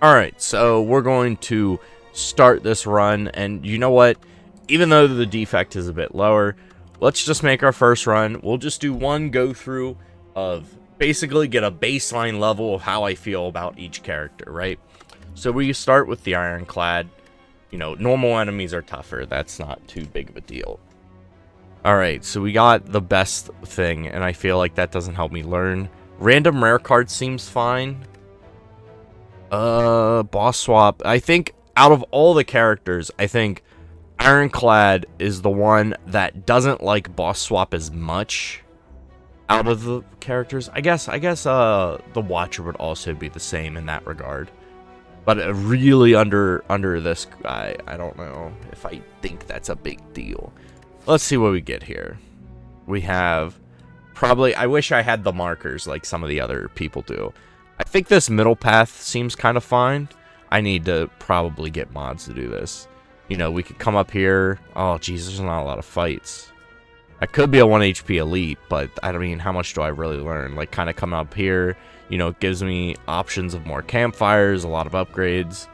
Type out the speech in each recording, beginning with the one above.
Alright, so we're going to start this run, and you know what? Even though the defect is a bit lower, let's just make our first run. We'll just do one go-through of basically get a baseline level of how I feel about each character, right? So we start with the Ironclad. You know, normal enemies are tougher. That's not too big of a deal. Alright, so we got the best thing, and I feel like that doesn't help me learn. Random rare card seems fine. Boss swap. I think out of all the characters, I think Ironclad is the one that doesn't like boss swap as much out of the characters. I guess the Watcher would also be the same in that regard. But really under this guy, I don't know if I think that's a big deal. Let's see what we get here. We have probably, I wish I had the markers like some of the other people do. I think this middle path seems kind of fine. I need to probably get mods to do this. You know, we could come up here. Oh, geez, there's not a lot of fights. I could be a 1 HP elite, but I mean, how much do I really learn? Like, kind of come up here. You know, it gives me options of more campfires, a lot of upgrades.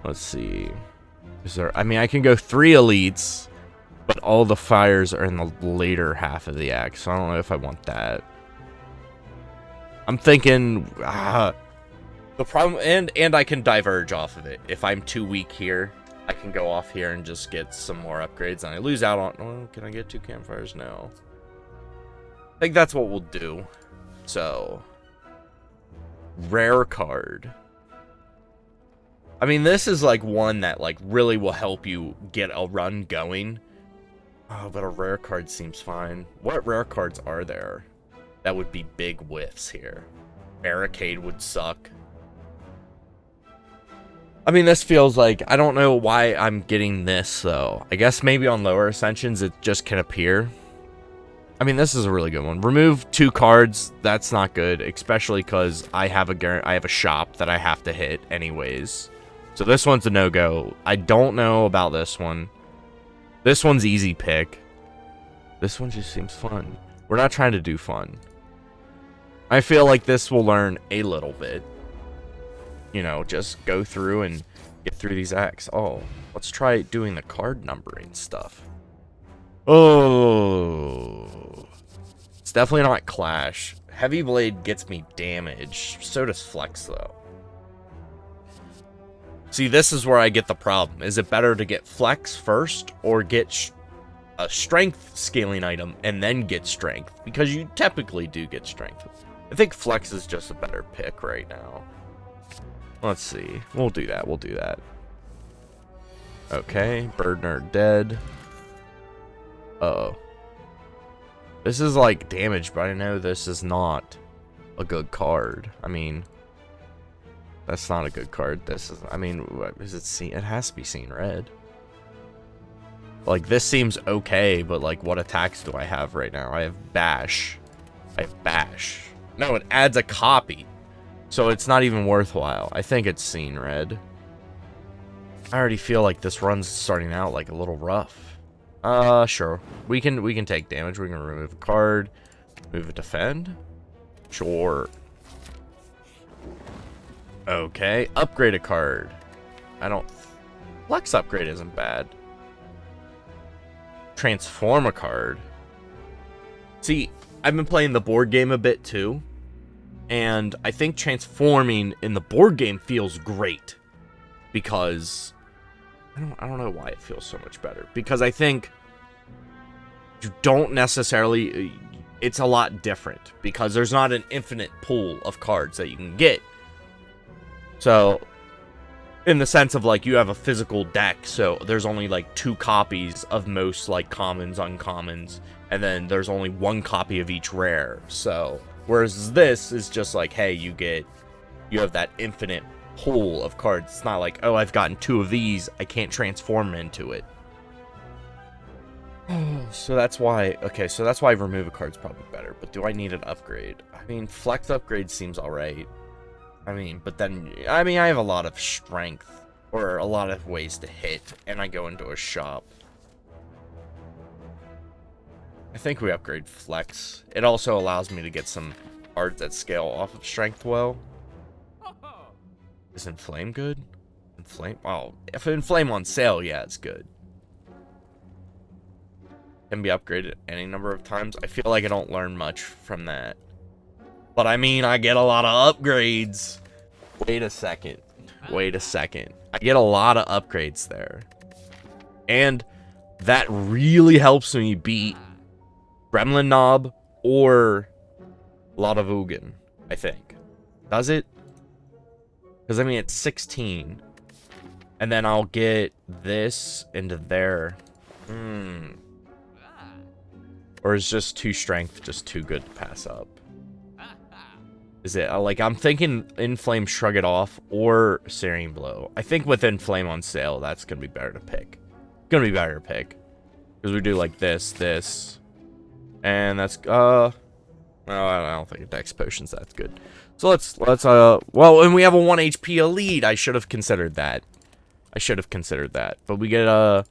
Let's see. Is there? I mean, I can go 3 elites, but all the fires are in the later half of the act, so I don't know if I want that. I'm thinking, the problem, and I can diverge off of it. If I'm too weak here, I can go off here and just get some more upgrades, and I lose out on, oh, can I get 2 campfires? No. I think that's what we'll do. So, rare card. I mean, this is like one that like really will help you get a run going. Oh, but a rare card seems fine. What rare cards are there that would be big whiffs here? Barricade would suck. I mean, this feels like, I don't know why I'm getting this, though. I guess maybe on lower Ascensions, it just can appear. I mean, this is a really good one. Remove 2 cards. That's not good, especially because I have a shop that I have to hit anyways. So this one's a no-go. I don't know about this one. This one's easy pick. This one just seems fun. We're not trying to do fun. I feel like this will learn a little bit. You know, just go through and get through these acts. Oh, let's try doing the card numbering stuff. Oh, it's definitely not Clash. Heavy Blade gets me damage. So does Flex, though. See, this is where I get the problem. Is it better to get Flex first or get a Strength scaling item and then get Strength? Because you typically do get Strength. I think Flex is just a better pick right now. Let's see. We'll do that. We'll do that. Okay. Bird Nerd dead. Uh-oh. This is like damage, but I know this is not a good card. I mean, that's not a good card. This is, I mean, what is it seen? It has to be seen red. Like, this seems okay, but like, what attacks do I have right now? I have Bash. I have Bash. No, it adds a copy. So it's not even worthwhile. I think it's seen red. I already feel like this run's starting out like a little rough. Sure. We can take damage. We can remove a card. Move a defend. Sure. Okay. Upgrade a card. I don't... Flex upgrade isn't bad. Transform a card. See, I've been playing the board game a bit too. And I think transforming in the board game feels great. Because... I don't know why it feels so much better. Because I think you don't necessarily... It's a lot different. Because there's not an infinite pool of cards that you can get. So, in the sense of, like, you have a physical deck. So, there's only, like, 2 copies of most, like, commons, uncommons. And then there's only 1 copy of each rare. So, whereas this is just like, hey, you have that infinite pool of cards. It's not like, oh, I've gotten 2 of these, I can't transform into it. So that's why, okay, so that's why remove a card's probably better. But do I need an upgrade? I mean, Flex upgrade seems alright. I mean, but then, I mean, I have a lot of strength, or a lot of ways to hit, and I go into a shop. I think we upgrade Flex. It also allows me to get some cards that scale off of strength well. Is Inflame good? Inflame? Oh, if Inflame on sale, yeah, it's good. Can be upgraded any number of times. I feel like I don't learn much from that. But I mean, I get a lot of upgrades. Wait a second. Wait a second. I get a lot of upgrades there. And that really helps me beat Gremlin Knob or Ladavugan, I think. Does it? Because, I mean, it's 16. And then I'll get this into there. Or is just 2 strength just too good to pass up? Is it, like, I'm thinking Inflame Shrug It Off or Searing Blow. I think with Inflame on sale, that's going to be better to pick. Gonna be better to pick. Because we do, like, this. And that's, well, I don't think a Dex Potion's that good. So let's, well, and we have a 1 HP Elite. I should have considered that. But we get a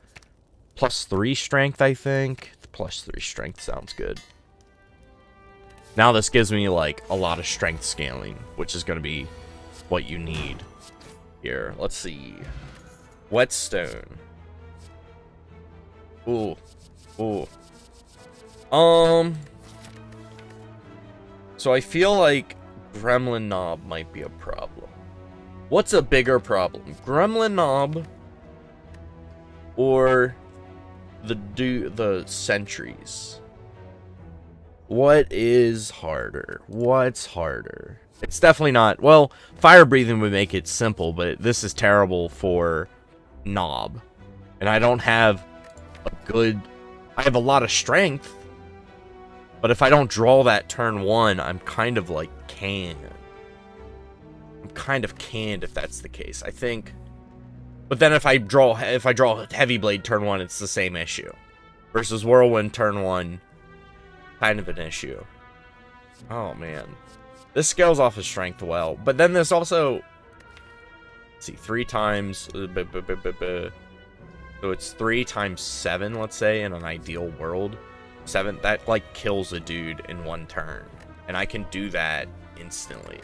+3 strength, I think. The +3 strength sounds good. Now this gives me, like, a lot of strength scaling, which is going to be what you need here. Let's see. Whetstone. Ooh. So I feel like Gremlin Knob might be a problem. What's a bigger problem? Gremlin Knob or the sentries? What is harder? What's harder? It's definitely not... Well, fire breathing would make it simple, but this is terrible for Knob. And I don't have a good... I have a lot of strength. But if I don't draw that turn 1, I'm kind of like canned. I'm kind of canned if that's the case. I think... But then if I draw Heavy Blade turn 1, it's the same issue. Versus Whirlwind turn 1... kind of an issue. Oh man, this scales off his strength well, but then there's also, let's see, 3 times, so it's 3 times 7, let's say, in an ideal world. 7, that like kills a dude in 1 turn, and I can do that instantly.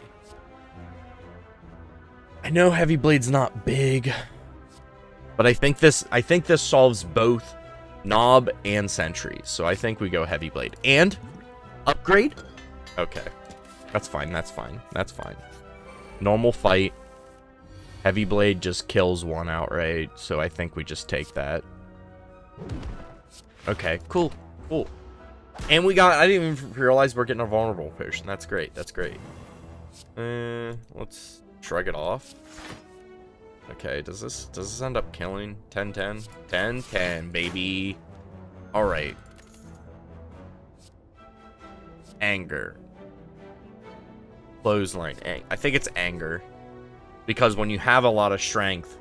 I know Heavy Blade's not big, but I think this solves both Knob and Sentries, so I think we go Heavy Blade. And upgrade? Okay. That's fine. Normal fight. Heavy Blade just kills 1 outright, so I think we just take that. Okay, cool. And we got, I didn't even realize we're getting a vulnerable potion. That's great. Let's shrug it off. Okay, does this end up killing? 10-10? 10-10, baby. Alright. Anger. Clothesline. I think it's anger. Because when you have a lot of strength,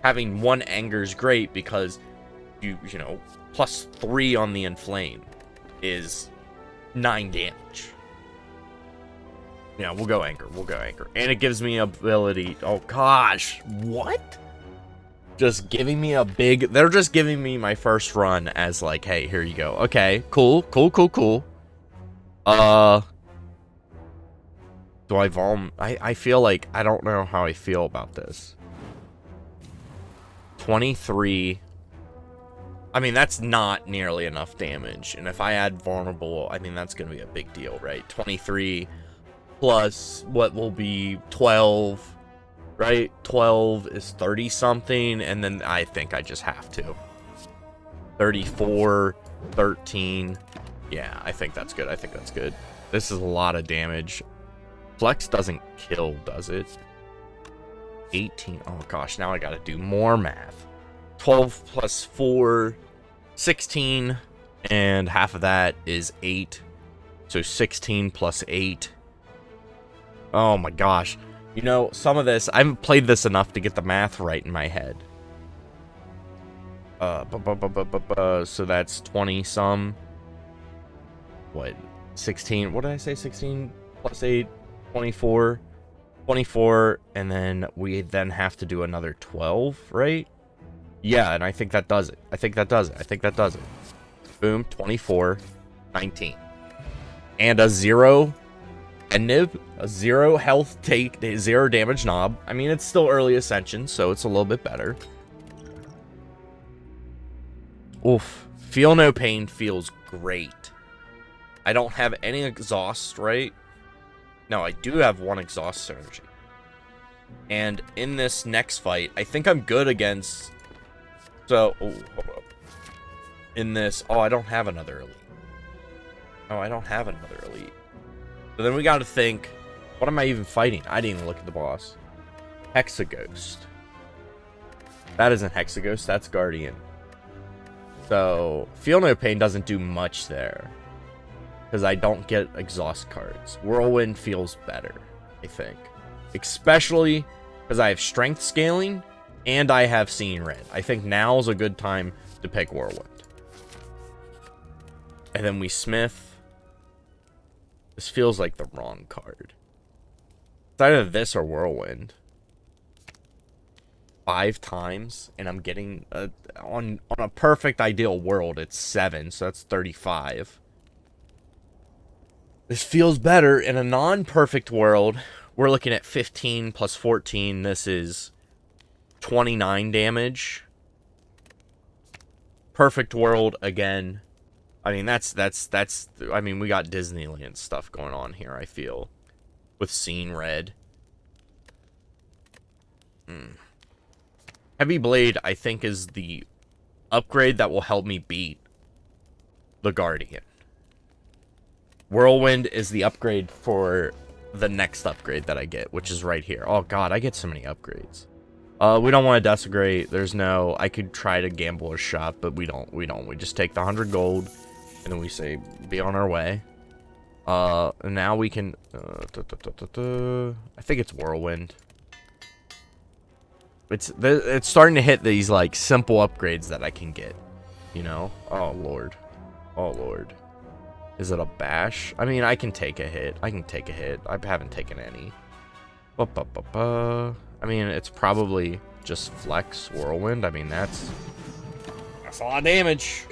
having 1 anger is great because you know, +3 on the inflame is 9 damage. Yeah, we'll go anger. And it gives me ability. Oh, gosh. What? Just giving me a big... They're just giving me my first run as, like, hey, here you go. Okay, cool. Do I Vulm... I feel like... I don't know how I feel about this. 23... I mean, that's not nearly enough damage. And if I add Vulnerable, I mean, that's going to be a big deal, right? 23... plus what will be 12, right? 12 is 30 something, and then I think I just have to. 34, 13. Yeah, I think that's good. This is a lot of damage. Flex doesn't kill, does it? 18. Oh gosh, now I gotta do more math. 12 plus 4, 16, and half of that is 8. So 16 plus 8. Oh my gosh. You know, some of this, I haven't played this enough to get the math right in my head. So that's 20 some. What? 16. What did I say? 16 plus 8, 24. 24, and then we then have to do another 12, right? Yeah, and I think that does it. I think that does it. Boom, 24, 19. And a 0. And Nib, a 0 health take, 0 damage knob. I mean, it's still early Ascension, so it's a little bit better. Oof. Feel no pain feels great. I don't have any exhaust, right? No, I do have 1 exhaust synergy. And in this next fight, I think I'm good against... So, oh, hold up. In this... Oh, I don't have another elite. Oh, I don't have another elite. So then we gotta think, what am I even fighting? I didn't even look at the boss. Hexaghost. That isn't Hexaghost, that's Guardian. So, Feel No Pain doesn't do much there. Because I don't get exhaust cards. Whirlwind feels better, I think. Especially because I have strength scaling and I have Seeing Red. I think now's a good time to pick Whirlwind. And then we Smith. This feels like the wrong card. It's either this or Whirlwind. 5 times, and I'm getting on a perfect ideal world, it's 7, so that's 35. This feels better. In a non-perfect world, we're looking at 15 plus 14. This is 29 damage. Perfect world again. I mean, that's I mean, we got Disneyland stuff going on here, I feel, with Seeing Red. Heavy Blade, I think, is the upgrade that will help me beat the Guardian. Whirlwind is the upgrade for the next upgrade that I get, which is right here. Oh god, I get so many upgrades. We don't want to desecrate. There's no... I could try to gamble a shot, but we don't. We just take the 100 gold, and then we say, be on our way. Now we can... I think it's Whirlwind. It's starting to hit these, like, simple upgrades that I can get. You know? Oh, Lord. Oh, Lord. Is it a bash? I mean, I can take a hit. I haven't taken any. I mean, it's probably just Flex Whirlwind. I mean, that's a lot of damage.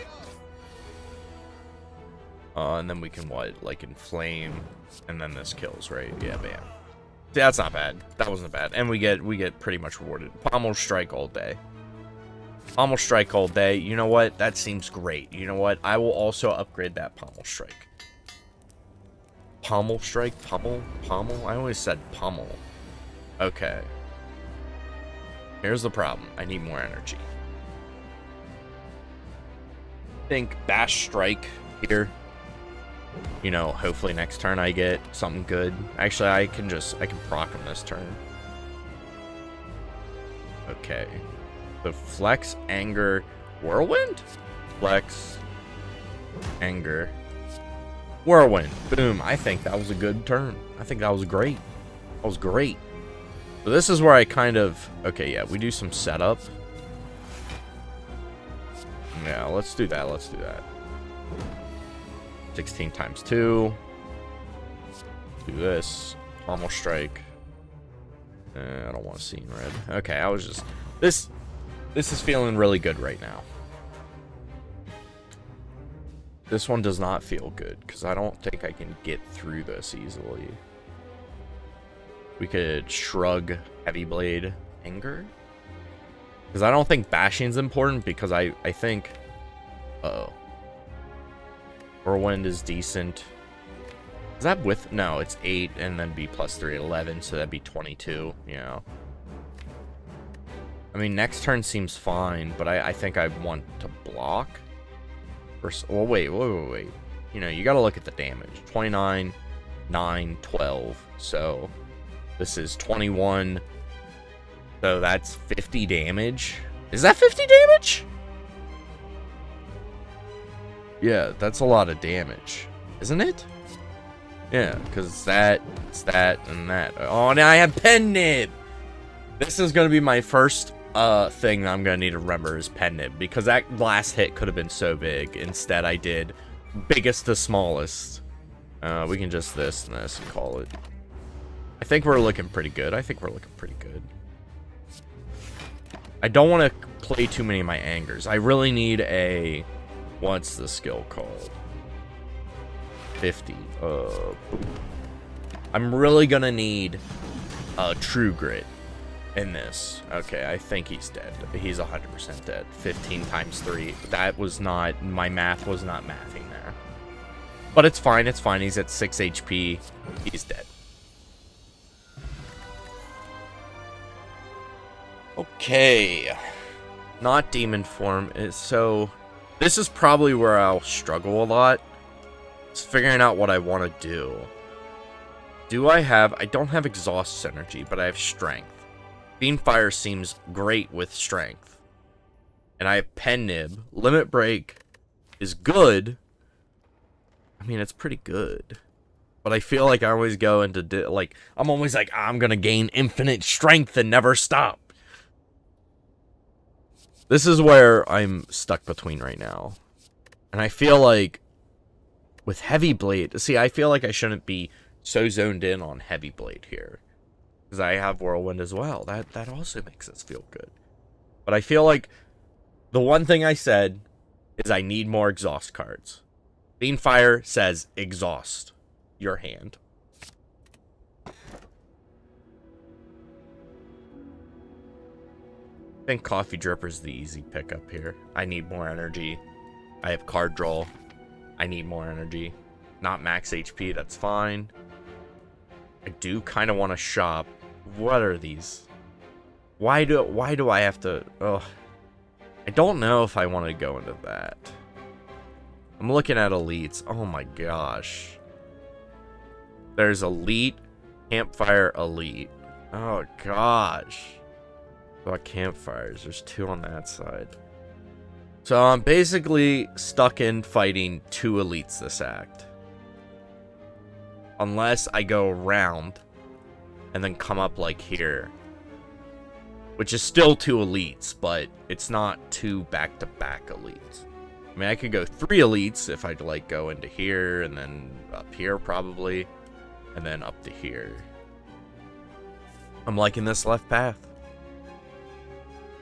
And then we can, what? Like, Inflame. And then this kills, right? Yeah, bam. That's not bad. That wasn't bad. And we get pretty much rewarded. Pommel Strike all day. Pommel Strike all day. You know what? That seems great. You know what? I will also upgrade that Pommel Strike. Pommel Strike? Pommel? I always said Pommel. Okay. Here's the problem. I need more energy. I think Bash Strike here. You know, hopefully next turn I get something good. Actually, I can proc him this turn. Okay. The Flex, Anger, Whirlwind? Flex, Anger, Whirlwind. Boom. I think that was a good turn. I think that was great. That was great. So this is where I kind of... Okay, yeah, we do some setup. Yeah, let's do that. 16 times 2. Do this. Pommel Strike. I don't want to see red. Okay, I was just... This is feeling really good right now. This one does not feel good, because I don't think I can get through this easily. We could shrug Heavy Blade Anger. Because I don't think bashing's important, because I think... Uh-oh. Whirlwind is decent. Is that with... No, it's 8, and then B plus 3, 11, so that'd be 22, you know. I mean, next turn seems fine, but I think I want to block. Oh, wait. You know, you gotta look at the damage. 29, 9, 12. So, this is 21. So, that's 50 damage. Is that 50 damage? Yeah, that's a lot of damage. Isn't it? Yeah, because it's that, and that. Oh, now I have Pen Nib! This is going to be my first thing that I'm going to need to remember is Pen Nib, because that last hit could have been so big. Instead, I did biggest to smallest. We can just this and this and call it. I think we're looking pretty good. I don't want to play too many of my angers. I really need a... What's the skill called? 50. I'm really gonna need a True Grit in this. Okay, I think he's dead. He's 100% dead. 15 times 3. That was not... My math was not mathing there. But it's fine, it's fine. He's at 6 HP. He's dead. Okay. Not demon form. So, this is probably where I'll struggle a lot. It's figuring out what I want to do. Do I have... I don't have exhaust synergy, but I have strength. Fiendfire seems great with strength. And I have pen nib. Limit break is good. I mean, it's pretty good. But I feel like I always go into... like, I'm always like, I'm going to gain infinite strength and never stop. This is where I'm stuck between right now. And I feel like with Heavy Blade... See, I feel like I shouldn't be so zoned in on Heavy Blade here. Because I have Whirlwind as well. That also makes us feel good. But I feel like the one thing I said is I need more exhaust cards. Fiendfire says exhaust your hand. I think Coffee Dripper's the easy pickup here. I need more energy. I have card draw. I need more energy. Not max HP, that's fine. I do kind of want to shop. What are these? Why do I have to... Ugh. I don't know if I want to go into that. I'm looking at elites. Oh my gosh. There's elite, campfire, elite. Oh gosh. About campfires. There's 2 on that side. So I'm basically stuck in fighting 2 elites this act. Unless I go around and then come up like here. Which is still 2 elites, but it's not 2 back-to-back elites. I mean, I could go 3 elites if I'd like go into here and then up here probably. And then up to here. I'm liking this left path.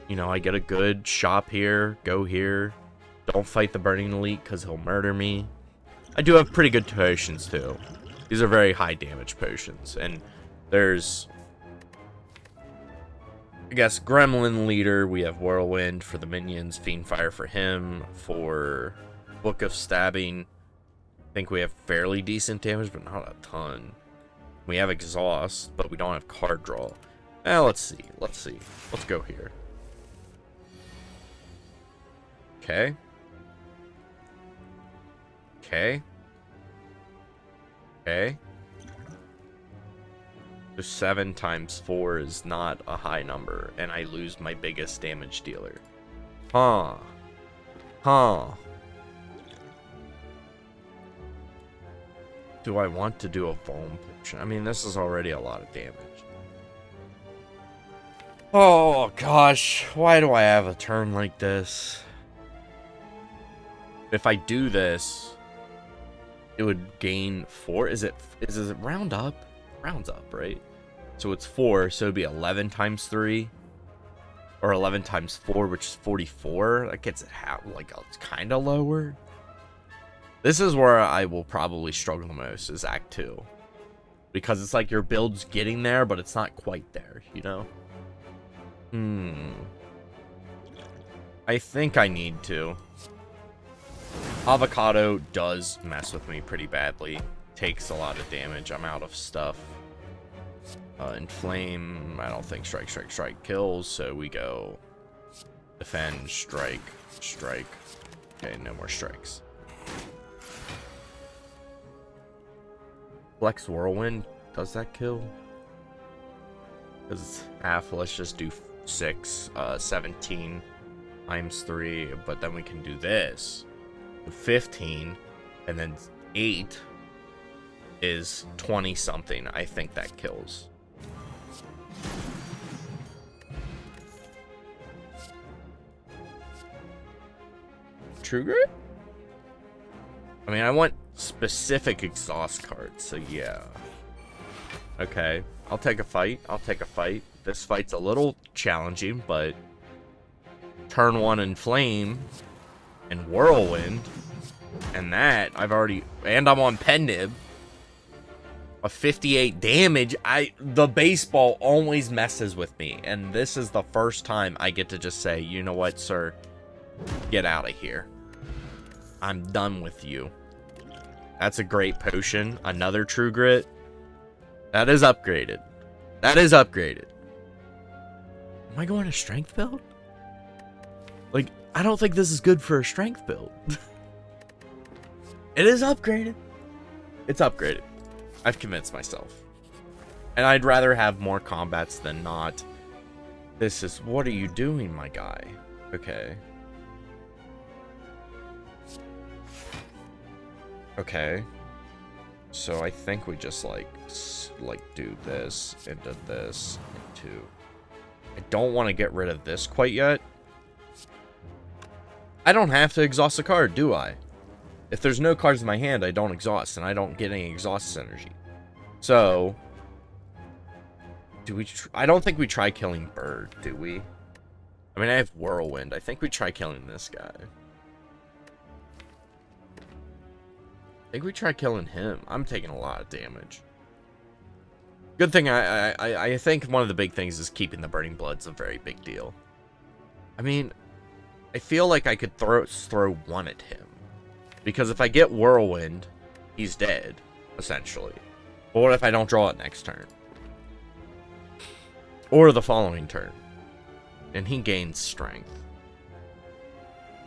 You know, I get a good shop here, go here. Don't fight the Burning Elite because he'll murder me. I do have pretty good potions too. These are very high damage potions. And there's, I guess, Gremlin Leader. We have Whirlwind for the minions. Fiendfire for him. For Book of Stabbing, I think we have fairly decent damage, but not a ton. We have Exhaust, but we don't have card draw. Let's see. Let's see. Let's go here. Okay. Okay. Okay. So 7 times 4 is not a high number, and I lose my biggest damage dealer. Huh. Huh. Do I want to do a foam potion? I mean, this is already a lot of damage. Oh, gosh. Why do I have a turn like this? If I do this, it would gain 4. Is it round up? Rounds up, right? So it's 4, so it'd be 11 times 3. Or 11 times 4, which is 44. That gets it like it's kind of lower. This is where I will probably struggle the most, is Act 2. Because it's like your build's getting there, but it's not quite there, you know? I think I need to. Avocado does mess with me pretty badly. Takes a lot of damage. I'm out of stuff. Inflame, I don't think strike kills, so we go defend, strike. Okay, no more strikes. Flex Whirlwind, does that kill? Because it's half, let's just do 6, 17 times 3, but then we can do this. 15, and then 8 is 20 something. I think that kills. True Grit? I mean, I want specific exhaust cards, so yeah. Okay, I'll take a fight. This fight's a little challenging, but turn 1 Inflame and Whirlwind, and that I've already, and I'm on Pen Nib. A 58 damage. The baseball always messes with me, and this is the first time I get to just say, you know what, sir? Get out of here. I'm done with you. That's a great potion. Another True Grit. That is upgraded. That is upgraded. Am I going to strength build? Like, I don't think this is good for a strength build. It is upgraded. It's upgraded. I've convinced myself. And I'd rather have more combats than not. This is... What are you doing, my guy? Okay. Okay. So I think we just, like do this, into this, into... I don't want to get rid of this quite yet. I don't have to exhaust a card, do I? If there's no cards in my hand, I don't exhaust, and I don't get any exhaust energy. So... Do we... I don't think we try killing Bird, do we? I mean, I have Whirlwind. I think we try killing this guy. I think we try killing him. I'm taking a lot of damage. Good thing I think one of the big things is keeping the Burning Blood's a very big deal. I mean, I feel like I could throw one at him. Because if I get Whirlwind, he's dead, essentially. But what if I don't draw it next turn? Or the following turn. And he gains strength.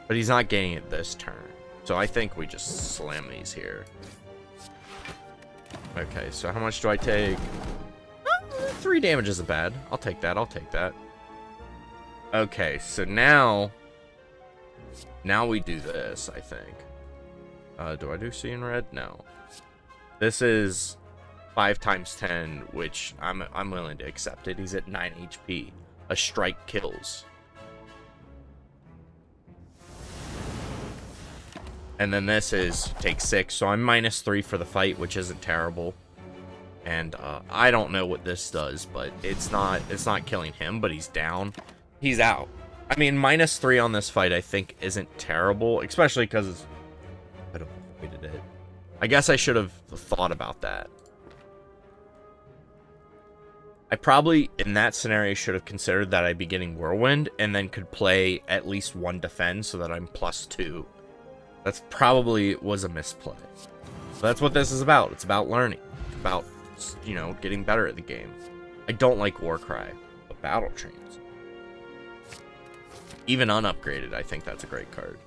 But he's not gaining it this turn. So I think we just slam these here. Okay, so how much do I take? 3 damage isn't bad. I'll take that, I'll take that. Okay, so now we do this, I think. Do I do Seeing Red? No. This is 5 times 10, which I'm willing to accept it. He's at 9 HP. A strike kills. And then this is take 6, so I'm -3 for the fight, which isn't terrible. And I don't know what this does, but it's not killing him, but he's down. He's out. I mean, -3 on this fight I think isn't terrible, especially because I don't avoided it. I guess I should have thought about that. I probably, in that scenario, should have considered that I'd be getting Whirlwind, and then could play at least 1 defend so that I'm +2. That's probably was a misplay. So that's what this is about. It's about learning. It's about, you know, getting better at the game. I don't like Warcry, but Battle Trains. Even unupgraded, I think that's a great card.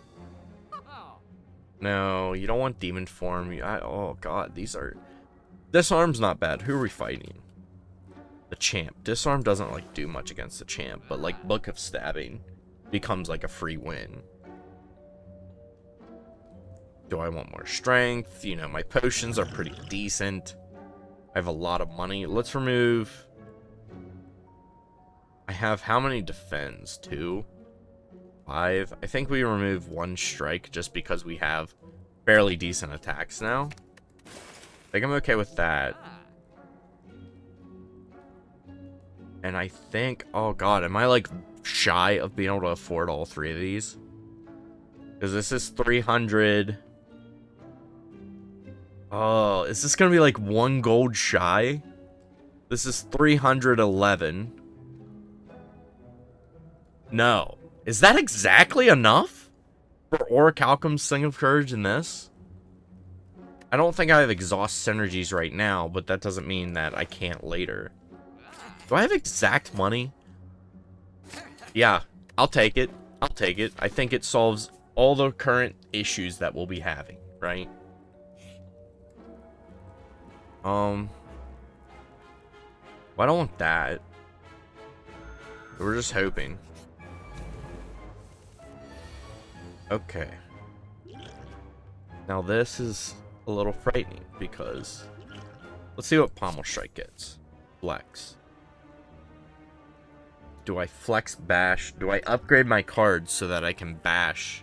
No, you don't want Demon Form. Oh god, these are... Disarm's not bad. Who are we fighting? The Champ. Disarm doesn't like do much against the Champ, but like Book of Stabbing becomes like a free win. Do I want more strength? You know, my potions are pretty decent. I have a lot of money. Let's remove... I have how many defends? 2? 5? I think we remove 1 strike just because we have fairly decent attacks now. I think I'm okay with that. And I think... Oh god, am I like shy of being able to afford all 3 of these? Because this is 300... Oh, is this gonna be like 1 gold shy? This is 311. No. Is that exactly enough for Orichalcum's Sing of Courage in this? I don't think I have exhaust synergies right now, but that doesn't mean that I can't later. Do I have exact money? Yeah, I'll take it. I'll take it. I think it solves all the current issues that we'll be having, right? Well, I don't want that. We're just hoping. Okay. Now this is a little frightening because... Let's see what Pommel Strike gets. Flex. Do I flex bash? Do I upgrade my cards so that I can bash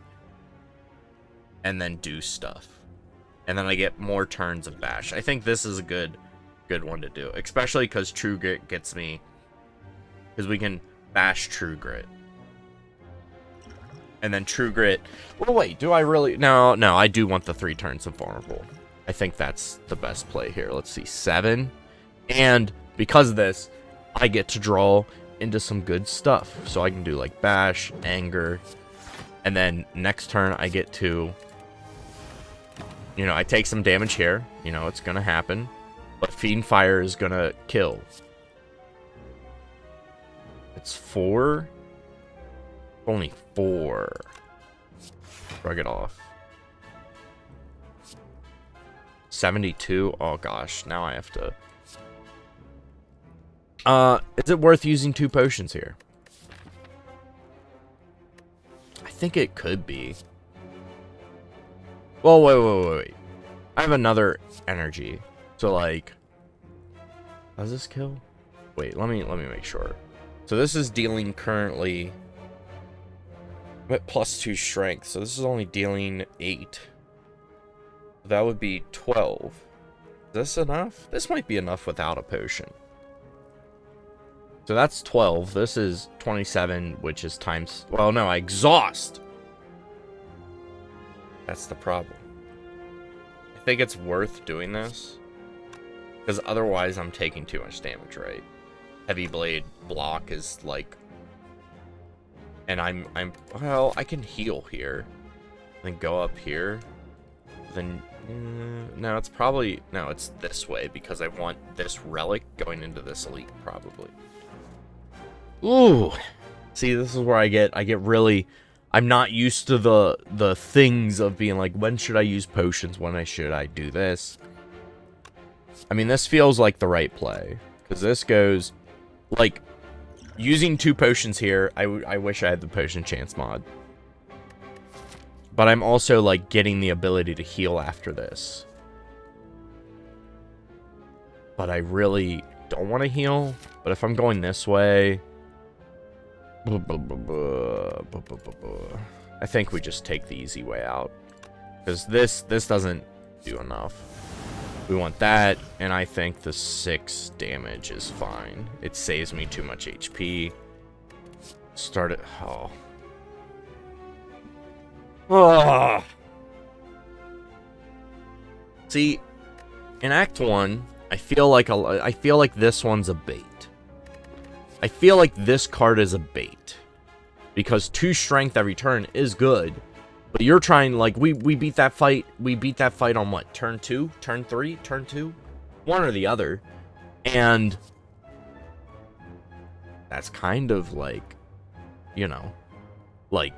and then do stuff? And then I get more turns of bash. I think this is a good one to do. Especially because True Grit gets me... Because we can bash True Grit. And then True Grit... Well, wait, do I really... No, I do want the 3 turns of Vulnerable. I think that's the best play here. Let's see, 7. And because of this, I get to draw into some good stuff. So I can do like Bash, Anger, and then next turn I get to, you know, I take some damage here. You know, it's going to happen. But Fiend Fire is going to kill. It's 4. Only 4. Shrug it off. 72. Oh gosh, now I have to. Is it worth using 2 potions here? I think it could be. Well, wait. I have another energy. So like, does this kill? Wait, let me make sure. So this is dealing currently. I'm at +2 strength, so this is only dealing 8. That would be 12. Is this enough? This might be enough without a potion. So that's 12. This is 27, which is times... Well, no, I exhaust. That's the problem. I think it's worth doing this. Because otherwise I'm taking too much damage, right? Heavy Blade block is like... And I'm... Well, I can heal here. Then go up here. Then... no, it's probably... No, it's this way. Because I want this relic going into this elite, probably. Ooh. See, this is where I get really... I'm not used to the things of being like, when should I use potions? When should I do this? I mean, this feels like the right play. Because this goes... Like, using 2 potions here, I wish I had the potion chance mod. But I'm also, like, getting the ability to heal after this. But I really don't want to heal. But if I'm going this way... I think we just take the easy way out. Because this doesn't do enough. We want that, and I think the 6 damage is fine. It saves me too much HP. Start it. Oh. Oh. See, in Act 1, I feel like this one's a bait. I feel like this card is a bait. Because 2 strength every turn is good. But you're trying, like, we beat that fight. We beat that fight on what? Turn 2? Turn 3? Turn 2? One or the other. And that's kind of like, you know, like,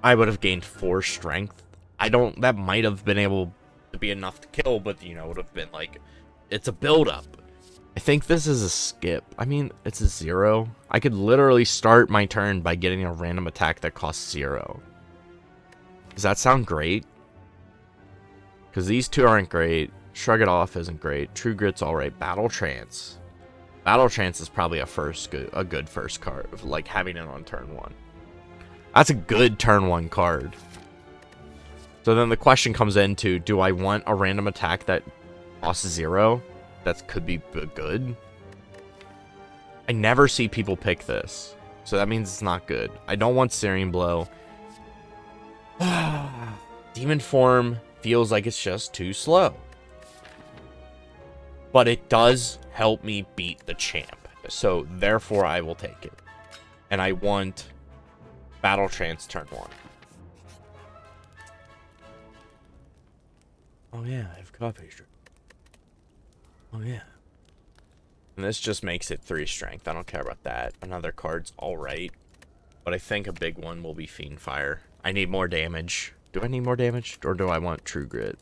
I would have gained 4 strength. That might have been able to be enough to kill, but, you know, it would have been like, it's a build-up. I think this is a skip. I mean, it's a 0. I could literally start my turn by getting a random attack that costs 0. Does that sound great? Because these 2 aren't great. Shrug It Off isn't great. True Grit's alright. Battle Trance. Battle Trance is probably a good first card. Of like having it on turn 1. That's a good turn 1 card. So then the question comes into, do I want a random attack that costs 0? That could be good. I never see people pick this. So that means it's not good. I don't want Searing Blow. Demon Form feels like it's just too slow. But it does help me beat the champ. So therefore I will take it. And I want Battle Trance turn 1. Oh yeah, I have coffee. Oh yeah. And this just makes it 3 strength. I don't care about that. Another card's alright. But I think a big one will be Fiend Fire. I need more damage. Do I need more damage? Or do I want True Grit?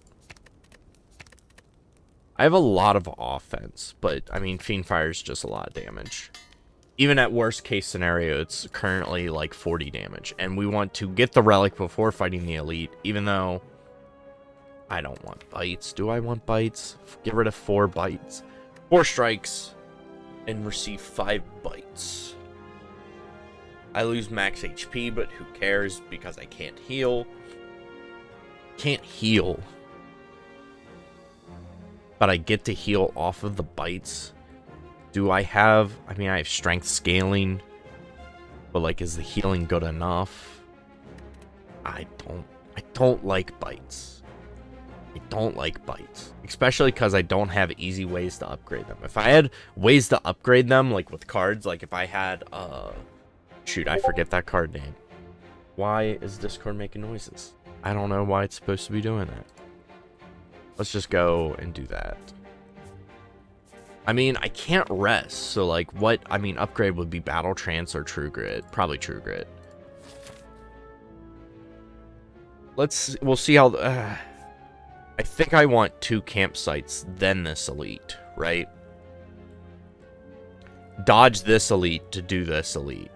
I have a lot of offense. But, I mean, Fiend Fire is just a lot of damage. Even at worst case scenario, it's currently like 40 damage. And we want to get the relic before fighting the elite. Even though I don't want bites. Do I want bites? Get rid of 4 bites. 4 strikes. And receive 5 bites. I lose max HP, but who cares? Because I can't heal. Can't heal. But I get to heal off of the bites. Do I have... I mean, I have strength scaling. But, like, is the healing good enough? I don't like bites. I don't like bites, especially because I don't have easy ways to upgrade them. If I had ways to upgrade them, like with cards, like if I had, shoot, I forget that card name. Why is Discord making noises? I don't know why it's supposed to be doing that. Let's just go and do that. I mean, I can't rest, so like what, I mean, upgrade would be Battle Trance or True Grit. Probably True Grit. We'll see how, I think I want 2 campsites, then this elite, right? Dodge this elite to do this elite.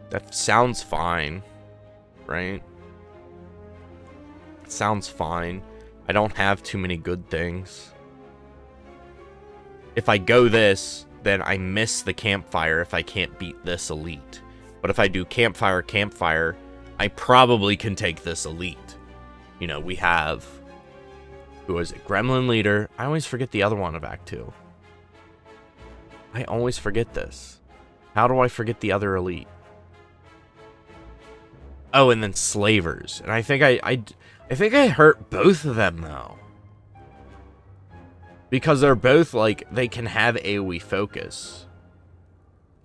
That sounds fine, right? It sounds fine. I don't have too many good things. If I go this, then I miss the campfire if I can't beat this elite. But if I do campfire, campfire, I probably can take this elite. You know, we have, who is it? Gremlin Leader. I always forget the other one of Act 2. I always forget this. How do I forget the other elite? Oh, and then Slavers. And I think I think I hurt both of them, though. Because they're both, like, they can have AoE focus.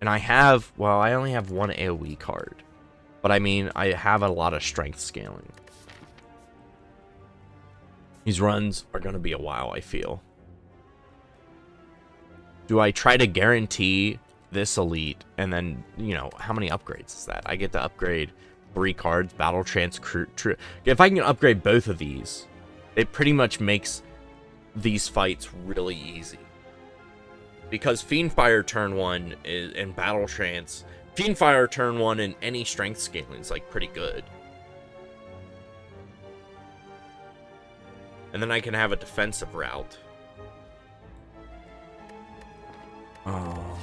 And I have, well, I only have one AoE card. But I mean, I have a lot of strength scaling. These runs are going to be a while, I feel. Do I try to guarantee this elite? And then, you know, how many upgrades is that? I get to upgrade 3 cards, Battle Trance, True. If I can upgrade both of these, it pretty much makes these fights really easy. Because Fiendfire turn 1 is, and Battle Trance, Fiendfire turn 1 and any strength scaling is like pretty good. And then I can have a defensive route. Oh.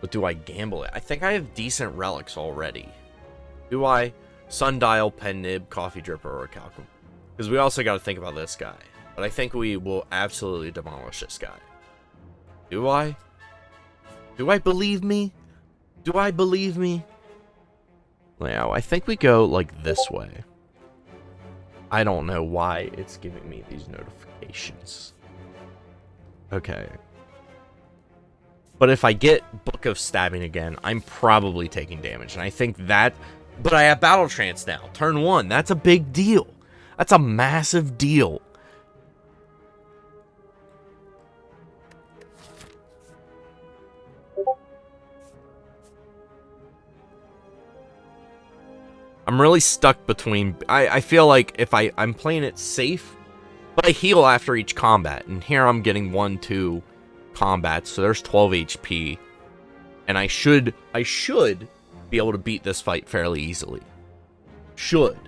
But do I gamble it? I think I have decent relics already. Do I? Sundial, Pen Nib, Coffee Dripper, or Calcum? Because we also got to think about this guy. But I think we will absolutely demolish this guy. Do I? Do I believe me? Do I believe me? Now, I think we go like this way. I don't know why it's giving me these notifications. Okay. But if I get Book of Stabbing again, I'm probably taking damage. And I think that... But I have Battle Trance now. Turn 1. That's a big deal. That's a massive deal. I'm really stuck between... I feel like if I'm playing it safe, but I heal after each combat. And here I'm getting 1-2 combats, so there's 12 HP. And I should be able to beat this fight fairly easily. Should.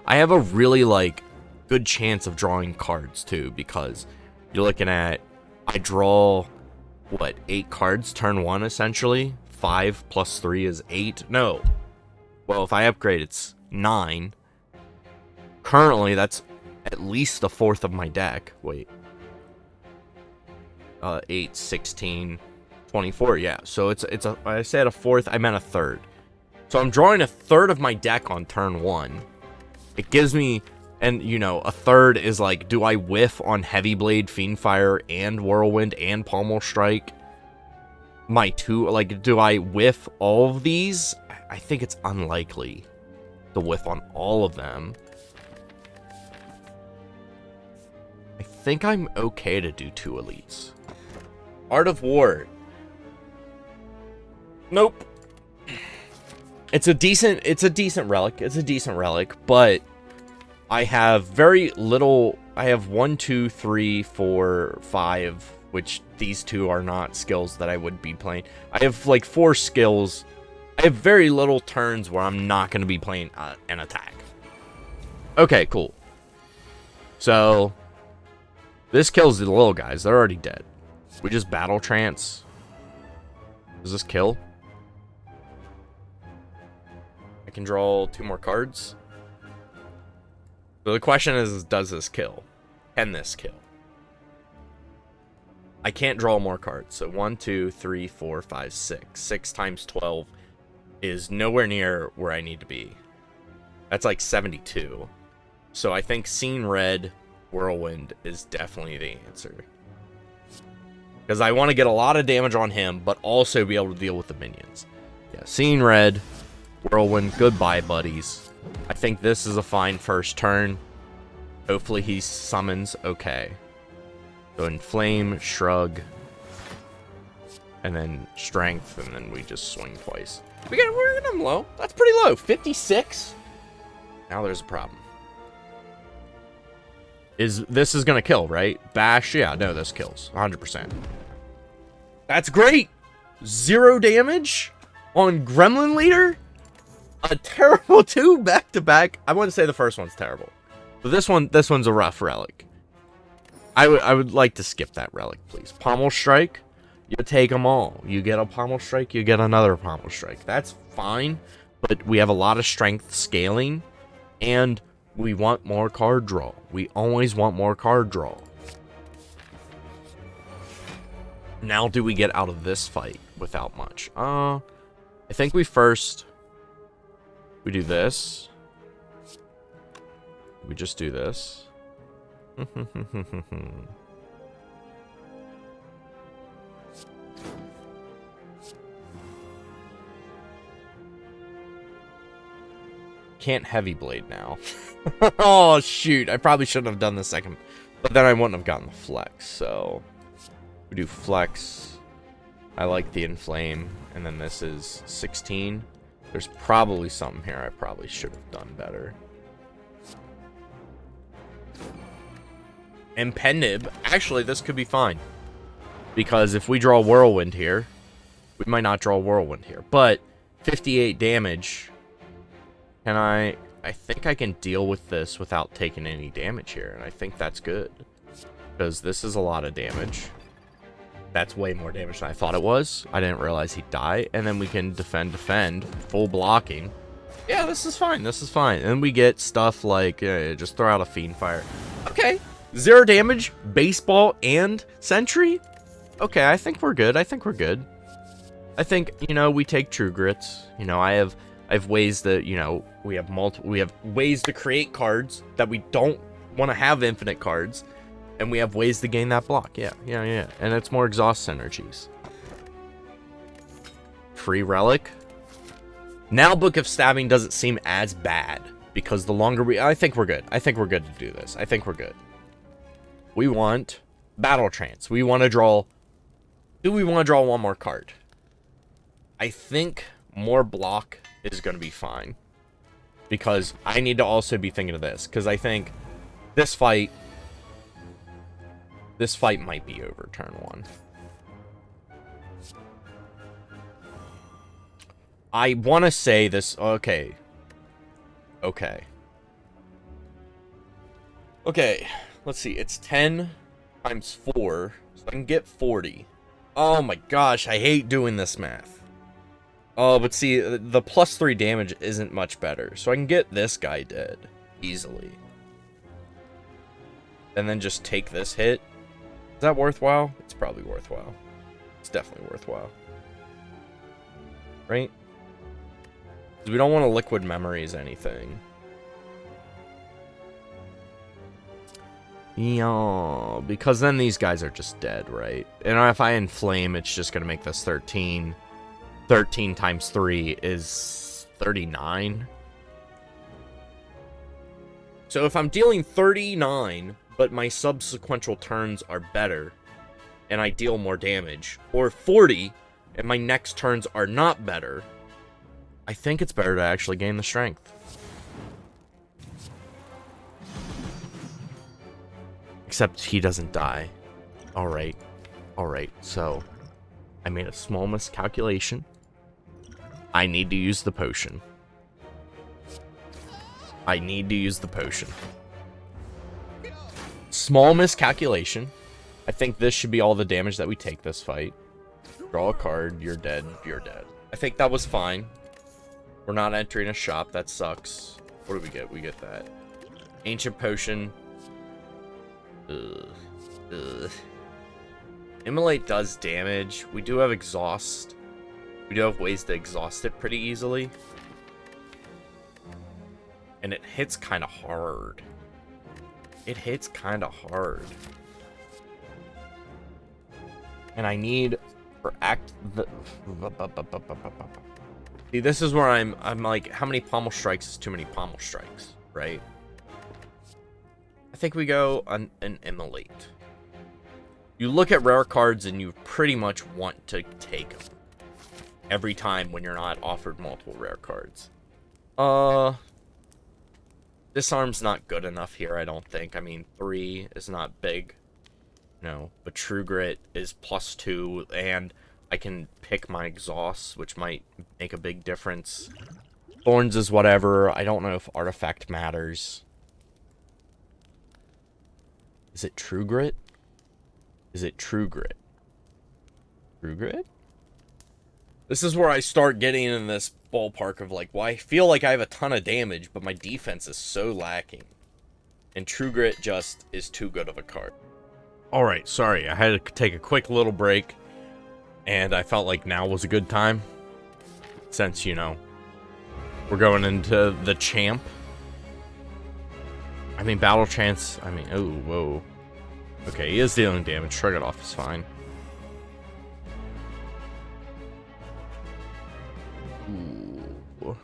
I have a really, like, good chance of drawing cards, too, because you're looking at... I draw, what, 8 cards turn 1, essentially? 5 plus 3 is 8? No. Well, if I upgrade, it's 9. Currently, that's at least a fourth of my deck. Wait. 8, 16, 24. Yeah, so it's a... I said a fourth, I meant a third. So I'm drawing a third of my deck on turn 1. It gives me... And, you know, a third is like, do I whiff on Heavy Blade, Fiendfire, and Whirlwind, and Pommel Strike? My 2, like, do I whiff all of these? I think it's unlikely to whiff on all of them. I think I'm okay to do 2 elites. Art of War. Nope. It's a decent relic. It's a decent relic, but I have very little. I have 1, 2, 3, 4, 5, which these 2 are not skills that I would be playing. I have like 4 skills. I have very little turns where I'm not going to be playing an attack. Okay, cool. So this kills the little guys. They're already dead. We just Battle Trance. Does this kill? I can draw 2 more cards. So the question is, does this kill? Can this kill? I can't draw more cards. So 1, 2, 3, 4, 5, 6. 6 times 12 is nowhere near where I need to be. That's like 72. So I think Scene Red Whirlwind is definitely the answer. Because I want to get a lot of damage on him, but also be able to deal with the minions. Yeah, Scene Red Whirlwind, goodbye, buddies. I think this is a fine first turn. Hopefully he summons okay. So Inflame, Shrug, and then Strength, and then we just swing twice. We're getting him low. That's pretty low. 56? Now there's a problem. This is gonna kill, right? Bash, yeah, no, this kills. 100%. That's great! 0 damage on Gremlin Leader? A terrible 2 back-to-back. I wouldn't say the first one's terrible. But this one's a rough relic. I would like to skip that relic, please. Pommel Strike, you take them all. You get a Pommel Strike, you get another Pommel Strike. That's fine, but we have a lot of strength scaling, and we want more card draw. We always want more card draw. Now do we get out of this fight without much? I think we do this. We just do this. Can't Heavy Blade now. Oh, shoot. I probably shouldn't have done the second. But then I wouldn't have gotten the Flex. So we do Flex. I like the Inflame. And then this is 16. There's probably something here I probably should have done better. And Pendib. Actually, this could be fine. Because if we draw Whirlwind here, we might not draw Whirlwind here. But 58 damage. Can I think I can deal with this without taking any damage here. And I think that's good. Because this is a lot of damage. That's way more damage than I thought it was. I didn't realize he'd die. And then we can defend, full blocking. Yeah, this is fine. This is fine. And we get stuff like, just throw out a Fiendfire. Okay. 0 damage, Baseball, and Sentry? Okay, I think we're good. I think, we take True Grits. I have ways that, we have ways to create cards that we don't want to have infinite cards. And we have ways to gain that block. Yeah. And it's more exhaust synergies. Free Relic. Now Book of Stabbing doesn't seem as bad. Because the longer I think we're good. I think we're good to do this. I think we're good. We want Battle Trance. We want to draw... Do we want to draw one more card? I think more block is going to be fine. Because I need to also be thinking of this. Because I think this fight might be over turn 1. I want to say this... Okay. Let's see. It's 10 times 4. So I can get 40. Oh my gosh. I hate doing this math. Oh, but see, the +3 damage isn't much better. So I can get this guy dead. Easily. And then just take this hit. Is that worthwhile? It's probably worthwhile. It's definitely worthwhile. Right? Because we don't want to Liquid Memories anything. Yeah, because then these guys are just dead, right? And if I Inflame, it's just going to make this 13. 13 times 3 is 39. So if I'm dealing 39... but my subsequential turns are better, and I deal more damage, or 40, and my next turns are not better, I think it's better to actually gain the strength. Except he doesn't die. Alright, so I made a small miscalculation. I need to use the potion. Small miscalculation. I think this should be all the damage that we take this fight. Draw a card, you're dead, I think that was fine. We're not entering a shop, that sucks. What do we get? We get that. Ancient Potion. Immolate does damage. We do have Exhaust. We do have ways to exhaust it pretty easily. And it hits kind of hard. It hits kind of hard. And I need for See, this is where I'm like, how many pommel strikes is too many pommel strikes, right? I think we go an immolate. You look at rare cards and you pretty much want to take them every time when you're not offered multiple rare cards. Disarm's not good enough here, I don't think. I mean, 3 is not big. No, but True Grit is +2, and I can pick my exhausts, which might make a big difference. Thorns is whatever. I don't know if Artifact matters. Is it True Grit? Is it True Grit? True Grit? This is where I start getting in this ballpark of like, well, I feel like I have a ton of damage, but my defense is so lacking. And True Grit just is too good of a card. Alright, sorry, I had to take a quick little break. And I felt like now was a good time. Since, you know, we're going into the champ. I mean, battle chance, I mean, oh, whoa. Okay, he is dealing damage. Shrug it off is fine. Ooh.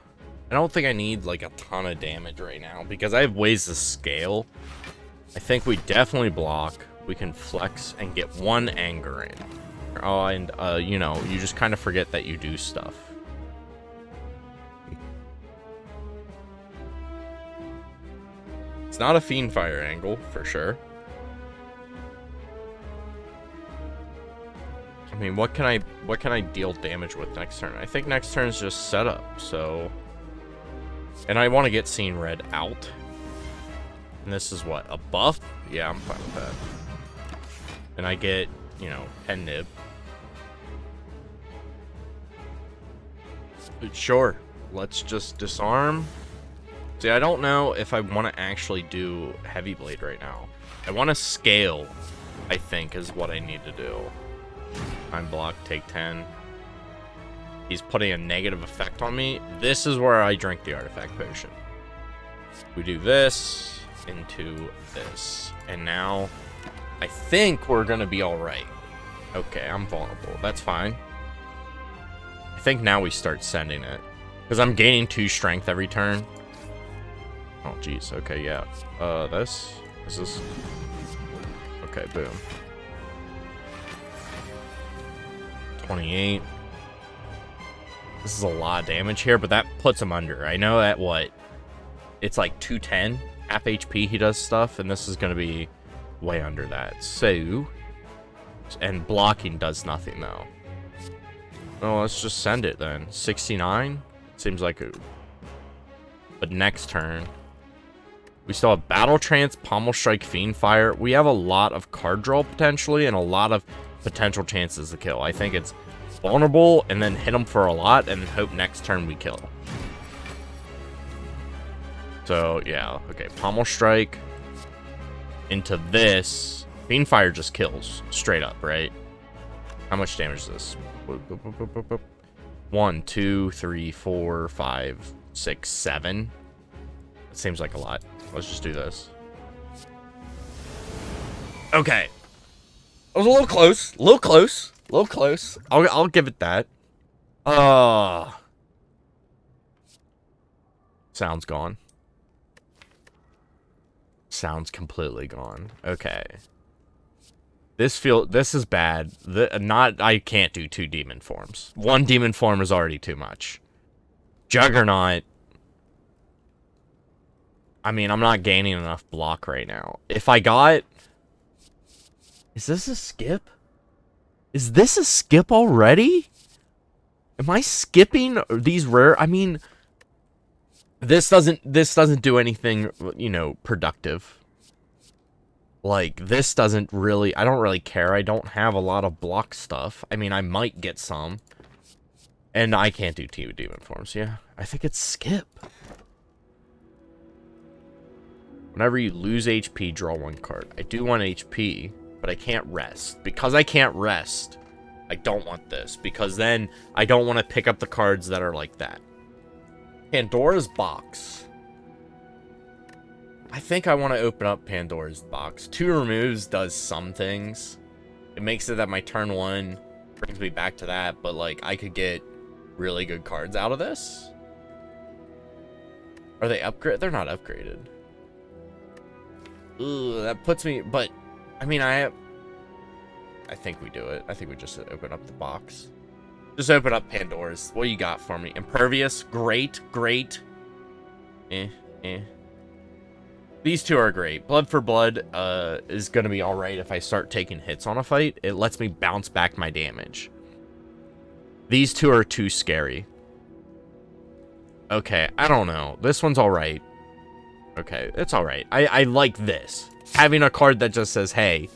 I don't think I need, like, a ton of damage right now, because I have ways to scale. I think we definitely block. We can flex and get 1 anger in. Oh, and, you know, you just kind of forget that you do stuff. It's not a Fiendfire angle, for sure. I mean, what can I deal damage with next turn? I think next turn is just setup, so... And I want to get Seeing Red out. And this is what, a buff? Yeah, I'm fine with that. And I get, you know, Pen Nib. Sure, let's just disarm. See, I don't know if I want to actually do Heavy Blade right now. I want to scale, I think, is what I need to do. Time block, take 10. He's putting a negative effect on me. This is where I drink the Artifact Potion. We do this into this. And now, I think we're going to be alright. Okay, I'm vulnerable. That's fine. I think now we start sending it. Because I'm gaining 2 strength every turn. Oh, jeez. Okay, yeah. This? Is this? Okay, boom. 28. This is a lot of damage here, but that puts him under. I know that, what? It's like 210. Half HP he does stuff, and this is going to be way under that. So... And blocking does nothing, though. Oh, let's just send it then. 69? Seems like a... But next turn... We still have Battle Trance, Pommel Strike, Fiendfire. We have a lot of card draw, potentially, and a lot of potential chances to kill. I think it's vulnerable, and then hit him for a lot, and hope next turn we kill. So, yeah. Okay, Pommel Strike. Into this. Fiendfire just kills. Straight up, right? How much damage is this? 1, 2, 3, 4, 5, 6, 7. It seems like a lot. Let's just do this. Okay. I was a little close. A little close. A little close. I'll give it that. Sound's gone. Sound's completely gone. Okay. This is bad. I can't do 2 demon forms. 1 demon form is already too much. Juggernaut. I mean, I'm not gaining enough block right now. If I got... Is this a skip? Is this a skip already? Am I skipping these rare... I mean... This doesn't do anything, you know, productive. Like, this doesn't really... I don't really care. I don't have a lot of block stuff. I mean, I might get some. And I can't do 2 demon forms, yeah. I think it's skip. Whenever you lose HP, draw 1 card. I do want HP, but I can't rest. Because I can't rest, I don't want this. Because then I don't want to pick up the cards that are like that. Pandora's Box. I think I want to open up Pandora's box. 2 removes does some things. It makes it that my turn 1 brings me back to that, but like I could get really good cards out of this. Are they upgrade? They're not upgraded. Ooh, that puts me, but I mean, I think we do it. I think we just open up the box. Just open up Pandora's. What do you got for me? Impervious, great, great. These 2 are great. Blood for Blood is going to be alright if I start taking hits on a fight. It lets me bounce back my damage. These 2 are too scary. Okay, I don't know. This one's alright. Okay, it's alright. I like this. Having a card that just says, hey,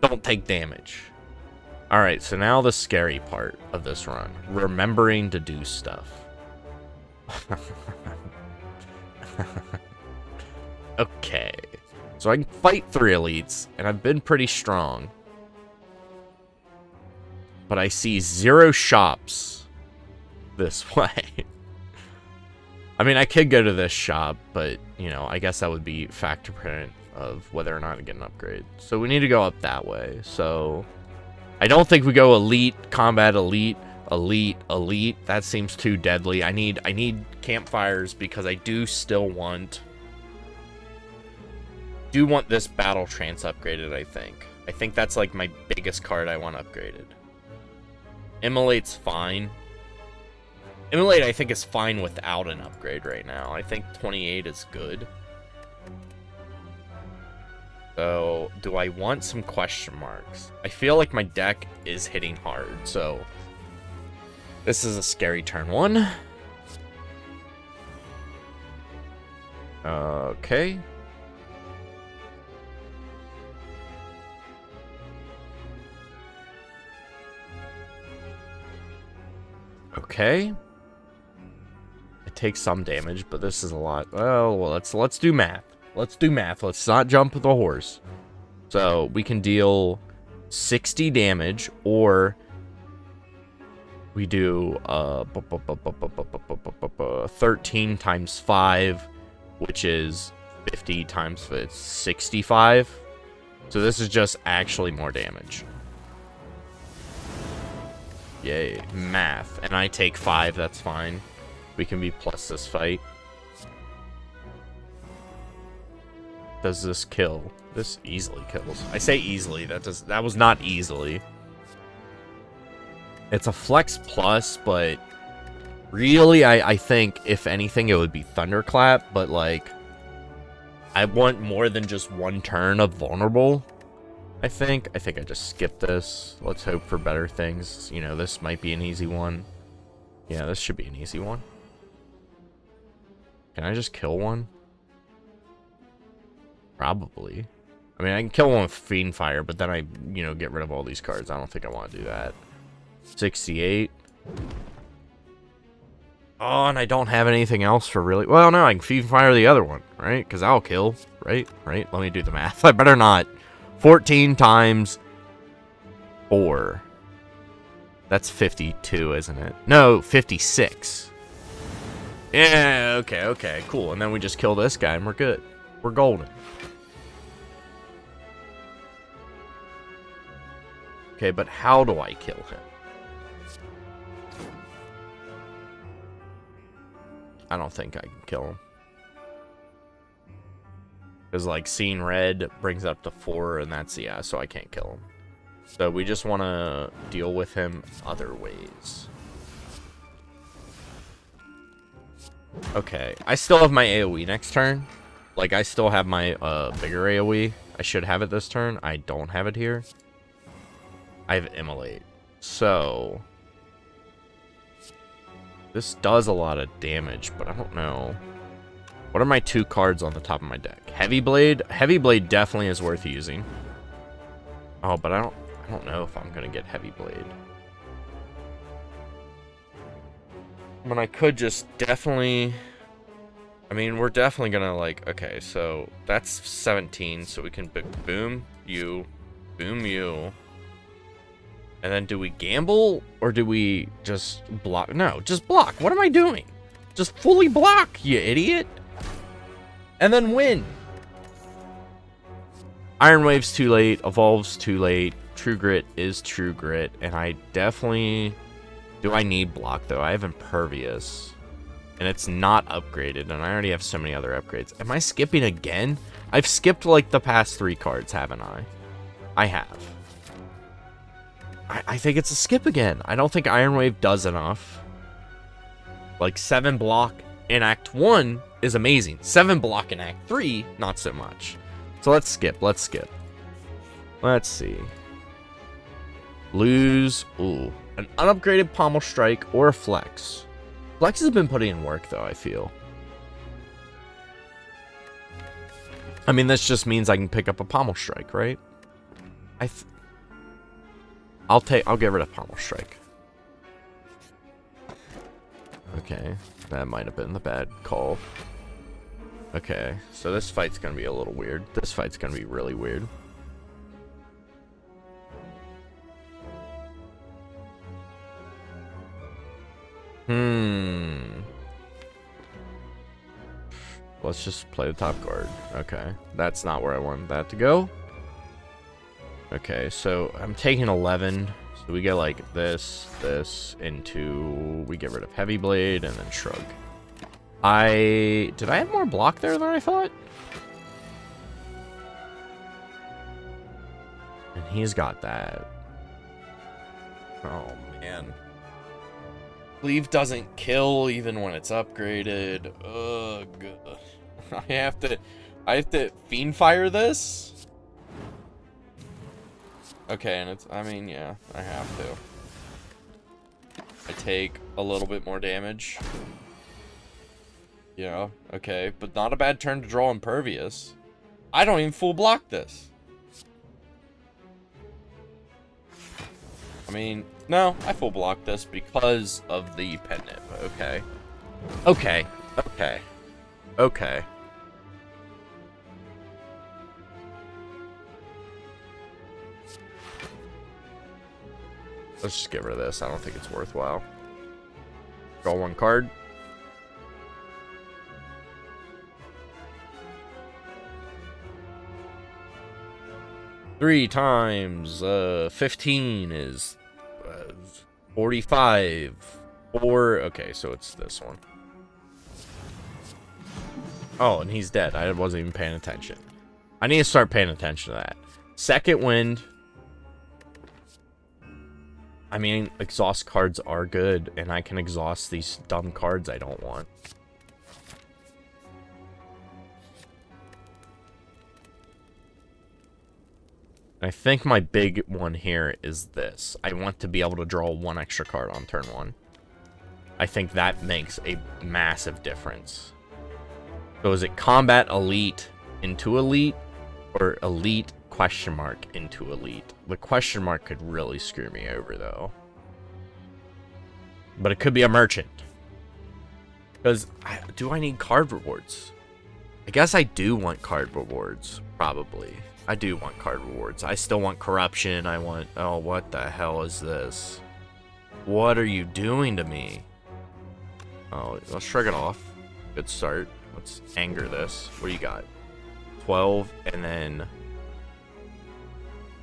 don't take damage. Alright, so now the scary part of this run. Remembering to do stuff. Okay. So I can fight 3 elites, and I've been pretty strong. But I see 0 shops this way. I mean, I could go to this shop, but, you know, I guess that would be factor print of whether or not I get an upgrade. So we need to go up that way. So I don't think we go elite, combat elite, elite, elite. That seems too deadly. I need campfires because I do still want this battle trance upgraded, I think. I think that's like my biggest card I want upgraded. Immolate's fine. Immolate, I think, is fine without an upgrade right now. I think 28 is good. So, do I want some question marks? I feel like my deck is hitting hard, so this is a scary turn 1. Okay. Okay. It takes some damage, but this is a lot. Well, let's do math. Let's do math. Let's not jump the horse. So we can deal 60 damage, or we do 13 times 5, which is 50 times 65. So this is just actually more damage. Yay, math. And I take 5, that's fine. We can be plus this fight. Does this kill? This easily kills. I say easily, that was not easily. It's a flex plus, but really I think if anything it would be Thunderclap, but like I want more than just 1 turn of vulnerable. I think I just skip this. Let's hope for better things. You know, this might be an easy one. Yeah, this should be an easy one. Can I just kill one? Probably. I mean, I can kill one with Fiend Fire, but then I, you know, get rid of all these cards. I don't think I want to do that. 68. Oh, and I don't have anything else for really... Well, no, I can Fiend Fire the other one, right? Because I'll kill, right? Right? Let me do the math. I better not. 14 times 4. That's 52, isn't it? No, 56. Yeah, okay, cool. And then we just kill this guy and we're good. We're golden. Okay, but how do I kill him? I don't think I can kill him. Because, like, seeing red brings up to 4, and that's, yeah, so I can't kill him. So we just want to deal with him other ways. Okay, I still have my AoE next turn. Like, I still have my bigger AoE. I should have it this turn. I don't have it here. I have Immolate. So this does a lot of damage, but I don't know. What are my 2 cards on the top of my deck? Heavy Blade. Heavy Blade definitely is worth using. Oh, but I don't know if I'm gonna get Heavy Blade. I mean, I could just definitely... I mean, we're definitely gonna, like... Okay, so that's 17, so we can boom you, boom you. And then do we gamble, or do we just block? No, just block. What am I doing? Just fully block, you idiot. And then win. Iron Wave's too late. Evolve's too late. True Grit is True Grit. And I definitely... Do I need Block, though? I have Impervious. And it's not upgraded. And I already have so many other upgrades. Am I skipping again? I've skipped, like, the past 3 cards, haven't I? I have. I think it's a skip again. I don't think Iron Wave does enough. Like, 7 block in Act 1 is amazing. 7 block in Act 3, not so much. So let's skip. Let's skip. Let's see. Lose. Ooh. An unupgraded Pommel Strike or a Flex. Flex has been putting in work, though, I feel. I mean, this just means I can pick up a Pommel Strike, right? I'll get rid of Pommel Strike. Okay, that might have been the bad call. Okay, so this fight's gonna be a little weird. This fight's gonna be really weird. Let's just play the top card. Okay, that's not where I wanted that to go. Okay, so I'm taking 11. So we get like this into... We get rid of Heavy Blade and then Shrug. Did I have more block there than I thought? And he's got that. Oh, man. Leave doesn't kill even when it's upgraded. Ugh. I have to Fiend Fire this? Okay, and it's, I mean, yeah, I have to. I take a little bit more damage. Yeah, okay, but not a bad turn to draw Impervious. I don't even full block this. I mean, no, I full block this because of the Pendant. Okay. Okay. Okay. Okay. Let's just get rid of this. I don't think it's worthwhile. Draw 1 card. Three times 15 is 45. Okay, so it's this one. Oh, and he's dead. I wasn't even paying attention. I need to start paying attention to that. Second Wind. I mean, exhaust cards are good, and I can exhaust these dumb cards I don't want. I think my big one here is this. I want to be able to draw 1 extra card on turn 1. I think that makes a massive difference. So is it Combat Elite into Elite, or Elite question mark into Elite? The question mark could really screw me over, though. But it could be a Merchant. Because, do I need card rewards? I guess I do want card rewards, probably. I do want card rewards. I still want Corruption. I want... Oh, what the hell is this? What are you doing to me? Oh, let's shrug it off. Good start. Let's anger this. What do you got? 12, and then...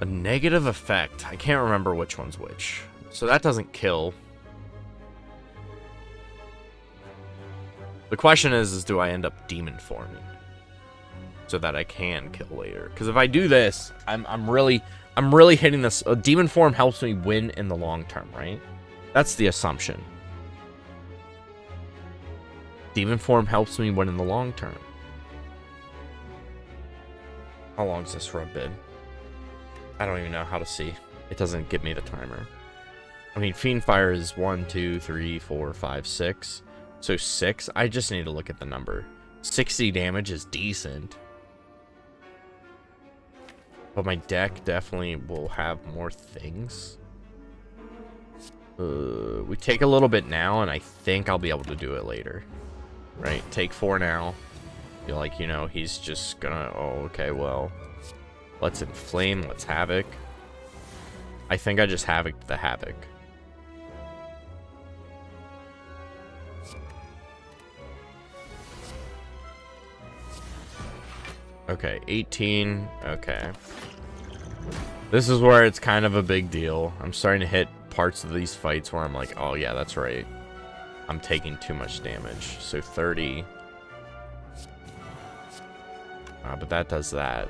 a negative effect. I can't remember which one's which. So that doesn't kill. The question is do I end up demon forming? So that I can kill later. Because if I do this, I'm really hitting this. Demon form helps me win in the long term, right? That's the assumption. Demon form helps me win in the long term. How long is this rub bid? I don't even know how to see. It doesn't give me the timer. I mean, Fiend Fire is 1, 2, 3, 4, 5, 6. So 6. I just need to look at the number. 60 damage is decent. But my deck definitely will have more things. We take a little bit now, and I think I'll be able to do it later. Right? Take 4 now. Feel like, you know, he's just gonna... Oh, okay, well... Let's Inflame, let's Havoc. I think I just Havoc the Havoc. Okay, 18. Okay. This is where it's kind of a big deal. I'm starting to hit parts of these fights where I'm like, oh yeah, that's right. I'm taking too much damage. So 30. But that does that.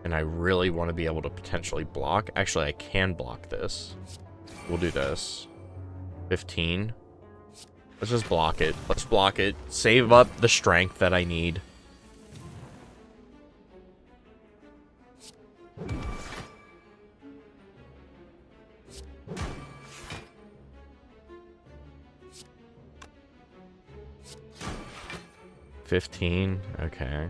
And I really want to be able to potentially block. Actually, I can block this. We'll do this. 15. Let's just block it. Let's block it. Save up the strength that I need. $15. Okay.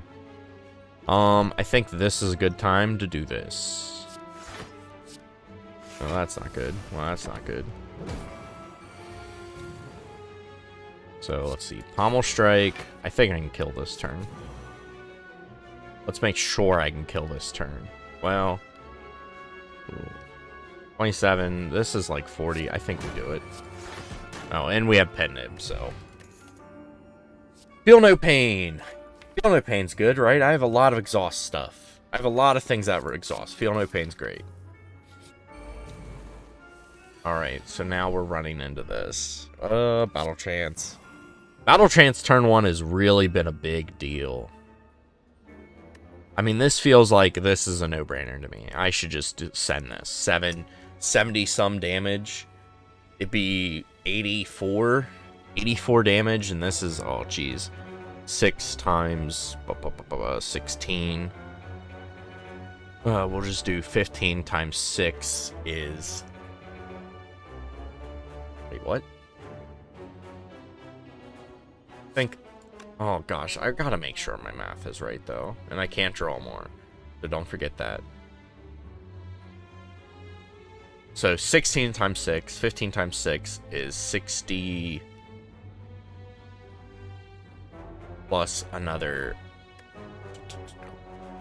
I think this is a good time to do this. Oh, that's not good. Well, that's not good. So, let's see. Pommel Strike. I think I can kill this turn. Let's make sure I can kill this turn. Well, 27. This is like 40. I think we do it. Oh, and we have Pet Nib, so. Feel no pain. Feel no pain's good, right? I have a lot of exhaust stuff. I have a lot of things that were exhaust. Feel no pain's great. Alright, so now we're running into this. Battle Chance. Battle Chance turn 1 has really been a big deal. I mean, this feels like this is a no-brainer to me. I should just send this. 70 some damage. It'd be 84 damage, and this is, oh, geez. 6 times 16. We'll just do 15 times 6 is... Wait, what? I think... Oh, gosh. I gotta make sure my math is right, though. And I can't draw more. So don't forget that. So 16 times 6, 15 times 6 is 60... Plus another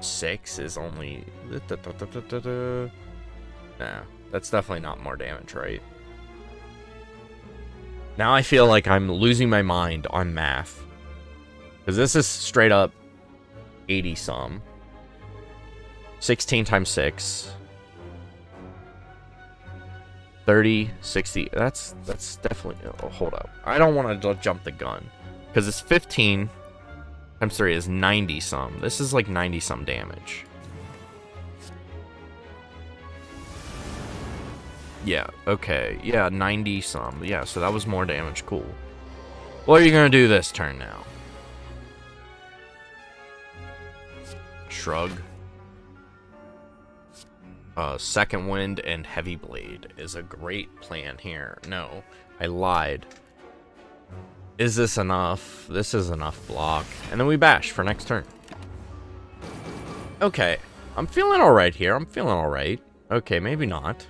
6 is only... Nah, that's definitely not more damage, right? Now I feel like I'm losing my mind on math. Because this is straight up 80 some. 16 times 6. 30, 60. That's definitely... Oh, hold up. I don't want to jump the gun. Because it's 15 times 3 is 90 some. This is like 90 some damage. Yeah, okay. Yeah, 90 some. Yeah, so that was more damage. Cool. What are you going to do this turn now? Shrug. Second Wind and Heavy Blade is a great plan here. No, I lied. Is this enough? This is enough block. And then we bash for next turn. Okay. I'm feeling alright here. I'm feeling alright. Okay, maybe not.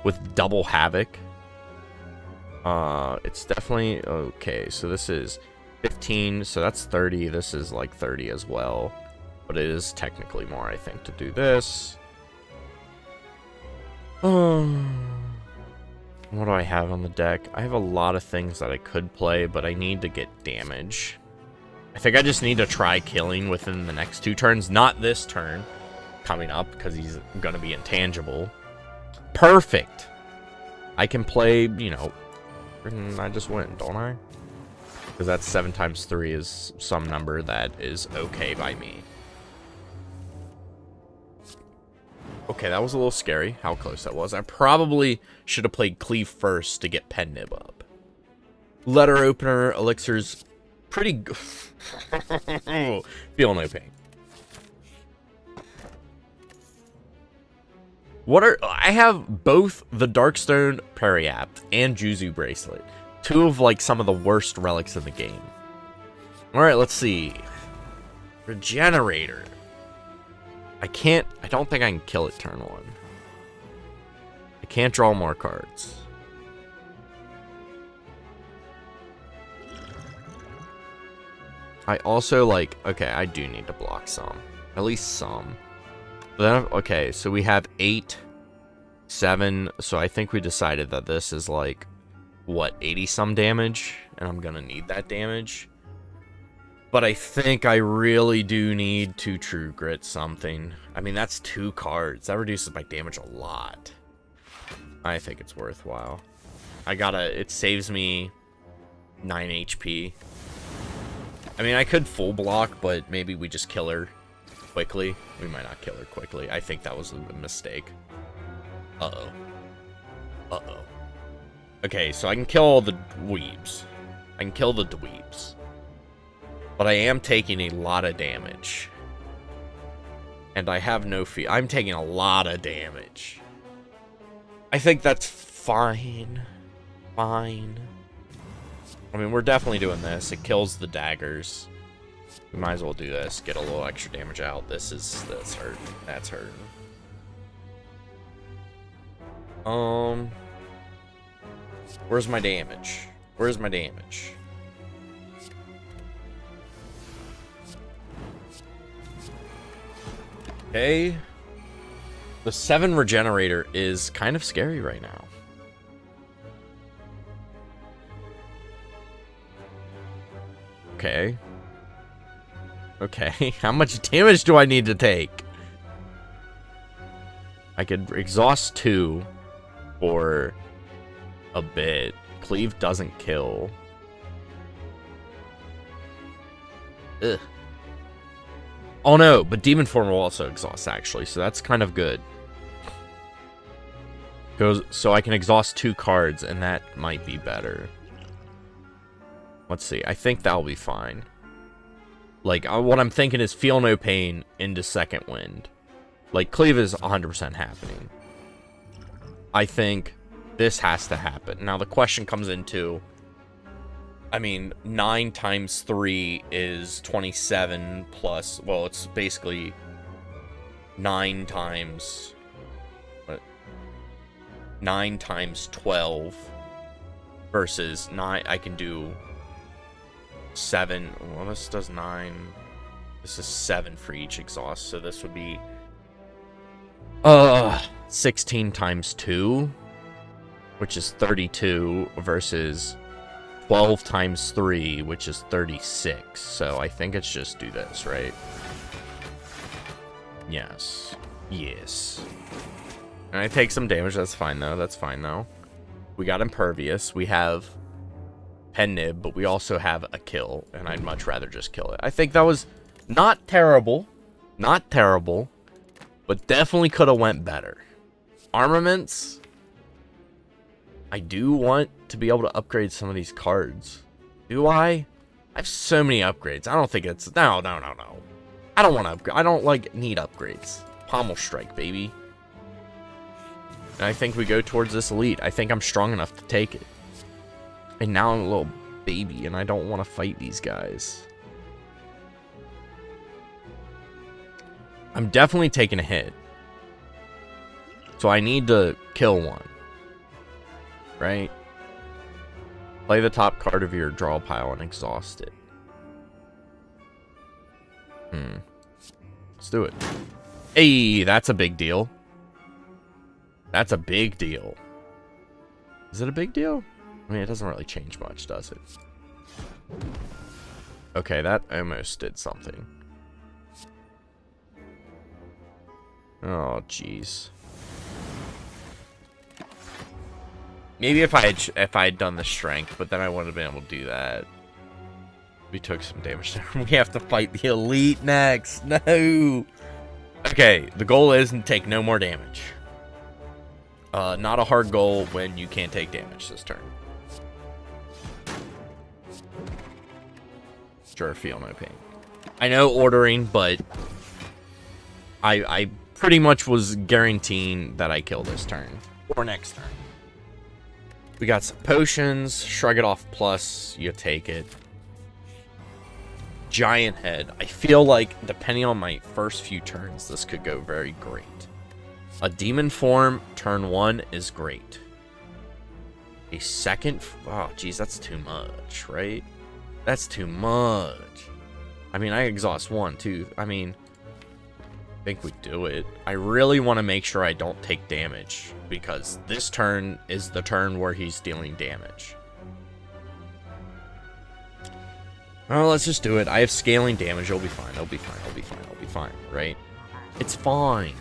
With double Havoc. It's definitely... Okay, so this is 15. So that's 30. This is like 30 as well. But it is technically more, I think, to do this. What do I have on the deck? I have a lot of things that I could play, but I need to get damage. I think I just need to try killing within the next 2 turns. Not this turn coming up, because he's going to be intangible. Perfect! I can play, you know... I just win, don't I? Because that's 7 times 3 is some number that is okay by me. Okay, that was a little scary, how close that was. I probably should have played Cleave first to get Pen Nib up. Letter Opener, Elixirs, pretty good. Feel no pain. I have both the Darkstone Periapt and Juzu Bracelet. 2 of, like, some of the worst relics in the game. Alright, let's see. Regenerator. I don't think I can kill it turn 1. I can't draw more cards. I also, like, okay, I do need to block some. At least some. But then, okay, so we have 8, 7, so I think we decided that this is, like, what, 80 some damage? And I'm gonna need that damage. But I think I really do need to True Grit something. I mean, that's 2 cards. That reduces my damage a lot. I think it's worthwhile. It saves me 9 HP. I mean, I could full block, but maybe we just kill her quickly. We might not kill her quickly. I think that was a mistake. Uh-oh. Uh-oh. Okay, so I can kill all the dweebs. I can kill the dweebs. But I am taking a lot of damage. And I have no fear. I'm taking a lot of damage. I think that's fine. Fine. I mean, we're definitely doing this. It kills the daggers. We might as well do this. Get a little extra damage out. That's hurting. That's hurting. Where's my damage? Where's my damage? Okay. The 7 regenerator is kind of scary right now. Okay. Okay. How much damage do I need to take? I could exhaust 2 for a bit. Cleave doesn't kill. Ugh. Oh no, but Demon Form will also exhaust actually, so that's kind of good. So I can exhaust 2 cards, and that might be better. Let's see. I think that'll be fine. Like, what I'm thinking is Feel No Pain into Second Wind. Like, Cleave is 100% happening. I think this has to happen. Now, the question comes into... I mean, 9 times 3 is 27 plus... Well, it's basically 9 times... What? 9 times 12 versus 9... I can do 7... Well, this does 9... This is 7 for each exhaust, so this would be... 16 times 2, which is 32, versus 12 times 3, which is 36. So I think it's just do this, right? Yes. Yes. And I take some damage. That's fine, though. That's fine, though. We got Impervious. We have Pen Nib, but we also have a kill, and I'd much rather just kill it. I think that was not terrible. Not terrible. But definitely could have went better. Armaments. I do want to be able to upgrade some of these cards. Do I? I have so many upgrades. I don't think it's... No. I don't want to upgrade. I don't, need upgrades. Pommel Strike, baby. And I think we go towards this elite. I think I'm strong enough to take it. And now I'm a little baby, and I don't want to fight these guys. I'm definitely taking a hit. So I need to kill one. Right? Play the top card of your draw pile and exhaust it. Let's do it. Hey, that's a big deal. That's a big deal. Is it a big deal? I mean, it doesn't really change much, does it? Okay, that almost did something. Oh, jeez. Maybe if I had done the strength, but then I wouldn't have been able to do that. We took some damage there. We have to fight the elite next. No. Okay, the goal is to take no more damage. Not a hard goal when you can't take damage this turn. Sure, Feel No Pain. I know ordering, but I pretty much was guaranteeing that I kill this turn. Or next turn. We got some potions. Shrug It Off plus. You take it. Giant Head. I feel like, depending on my first few turns, this could go very great. A Demon Form, turn 1, is great. A second... Oh, geez, that's too much, right? That's too much. I mean, I exhaust 1, too. I mean... I think we do it. I really want to make sure I don't take damage, because this turn is the turn where he's dealing damage. Oh, let's just do it. I have scaling damage. It'll be fine. It'll be fine. It'll be fine. It'll be fine. Right? It's fine.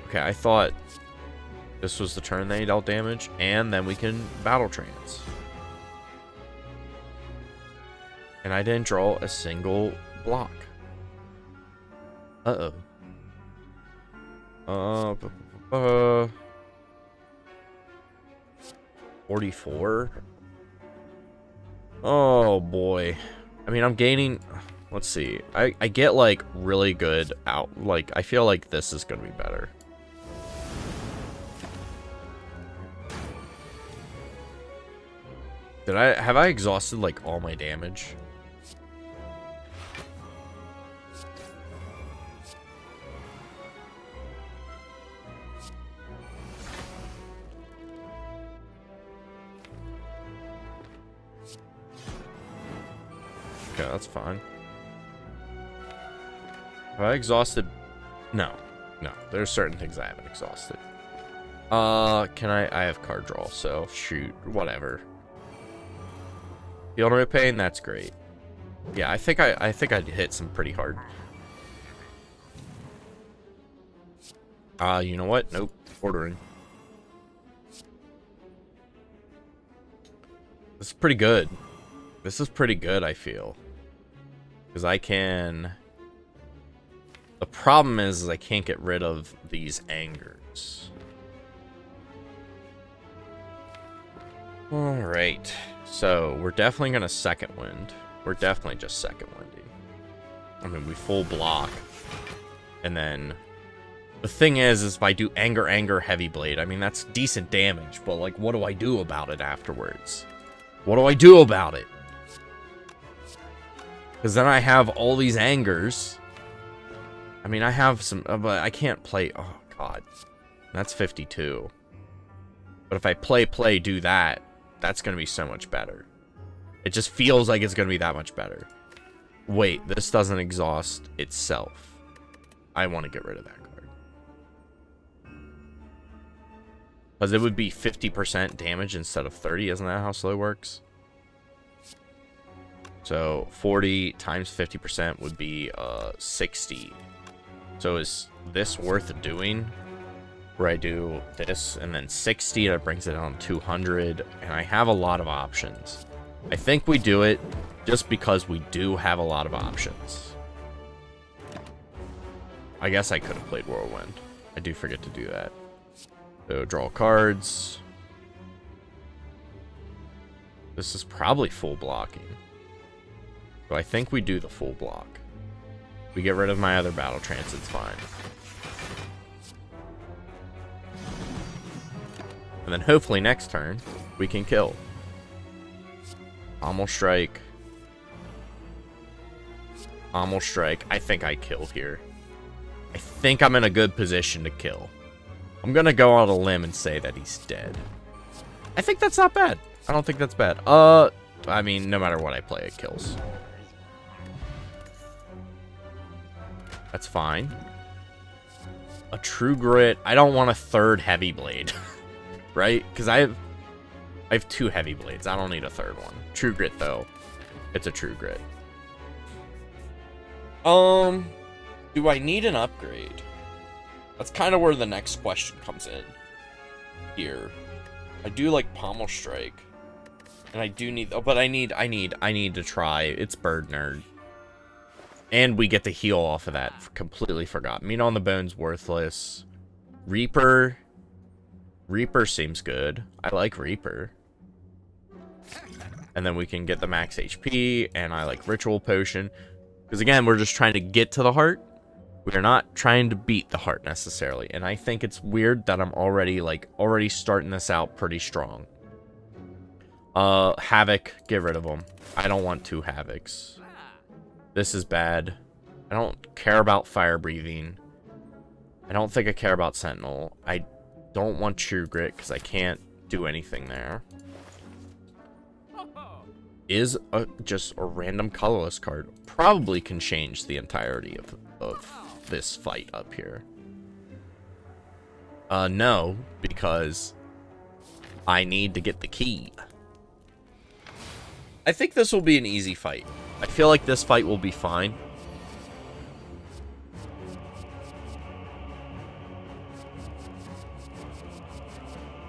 Okay, I thought this was the turn they dealt damage, and then we can battle trance. And I didn't draw a single block. Uh-oh. 44? Oh, boy. I mean, I'm gaining... Let's see. I get, like, really good out... Like, I feel like this is going to be better. Have I exhausted, like, all my damage? Okay, that's fine. Have I exhausted? No. No. There's certain things I haven't exhausted. Can I have card draw, so shoot. Whatever. Feel no pain? That's great. Yeah, I think I'd hit some pretty hard. You know what? Nope. Ordering. This is pretty good. This is pretty good, I feel. Because I can... The problem is I can't get rid of these angers. Alright. So, we're definitely going to second wind. We're definitely just second winding. I mean, we full block. And then... The thing is if I do anger, heavy blade, I mean, that's decent damage. But, like, what do I do about it afterwards? What do I do about it? Because then I have all these angers. I mean, I have some... but I can't play... Oh, God. That's 52. But if I play, do that, that's going to be so much better. It just feels like it's going to be that much better. Wait, this doesn't exhaust itself. I want to get rid of that card. Because it would be 50% damage instead of 30. Isn't that how slow works? So 40 times 50% would be 60. So is this worth doing? Where I do this and then 60, that brings it down to 200, and I have a lot of options. I think we do it just because we do have a lot of options. I guess I could have played Whirlwind. I do forget to do that. So draw cards. This is probably full blocking. So I think we do the full block. We get rid of my other battle trance, it's fine. And then hopefully next turn, we can kill. Pommel strike. Pommel strike. I think I kill here. I think I'm in a good position to kill. I'm gonna go on a limb and say that he's dead. I think that's not bad. I don't think that's bad. I mean, no matter what I play, it kills. That's fine. A true grit. I don't want a third heavy blade. Right? Because I have two heavy blades. I don't need a third one. True grit, though. It's a true grit. Do I need an upgrade? That's kind of where the next question comes in. Here. I do like pommel strike. And I do need... Oh, but I need to try. It's Bird Nerd. And we get the heal off of that. Completely forgot. Meat on the Bone's worthless. Reaper. Reaper seems good. I like Reaper. And then we can get the max HP. And I like Ritual Potion. Because again, we're just trying to get to the heart. We're not trying to beat the heart necessarily. And I think it's weird that I'm already starting this out pretty strong. Havoc. Get rid of them. I don't want two Havocs. This is bad. I don't care about fire breathing. I don't think I care about Sentinel. I don't want True Grit because I can't do anything there. Is just a random colorless card. Probably can change the entirety of this fight up here. No, because I need to get the key. I think this will be an easy fight. I feel like this fight will be fine.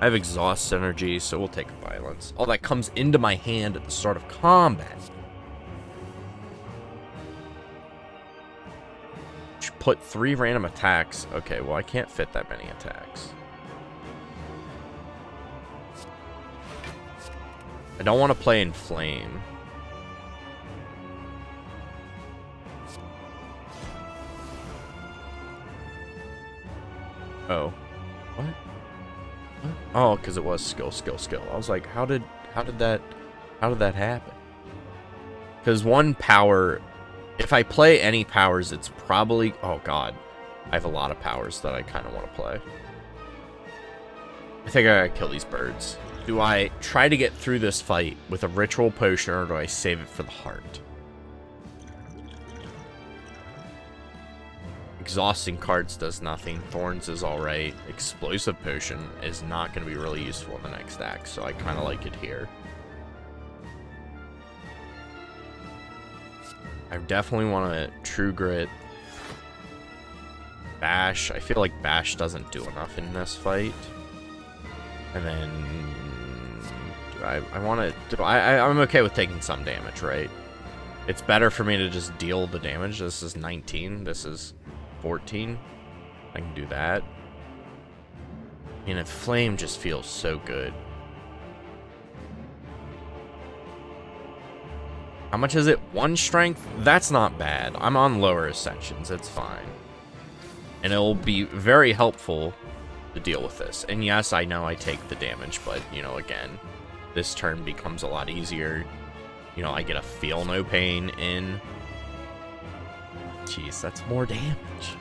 I have exhaust energy, so we'll take violence. All that comes into my hand at the start of combat. Put 3 random attacks. Okay, well, I can't fit that many attacks. I don't want to play in flame. Oh. What? Oh, because it was skill. I was like, how did that happen? Because one power, if I play any powers, it's probably, oh god, I have a lot of powers that I kind of want to play. I think I gotta kill these birds. Do I try to get through this fight with a ritual potion, or do I save it for the heart? Exhausting cards does nothing. Thorns is alright. Explosive potion is not going to be really useful in the next act, so I kind of like it here. I definitely want to True Grit. Bash. I feel like Bash doesn't do enough in this fight. And then I want to. I'm okay with taking some damage, right? It's better for me to just deal the damage. This is 19. This is 14. I can do that. And a flame just feels so good. How much is it? 1 strength? That's not bad. I'm on lower ascensions. It's fine. And it will be very helpful to deal with this. And yes, I know I take the damage, but, you know, again, this turn becomes a lot easier. You know, I get a feel no pain in. Jeez, that's more damage.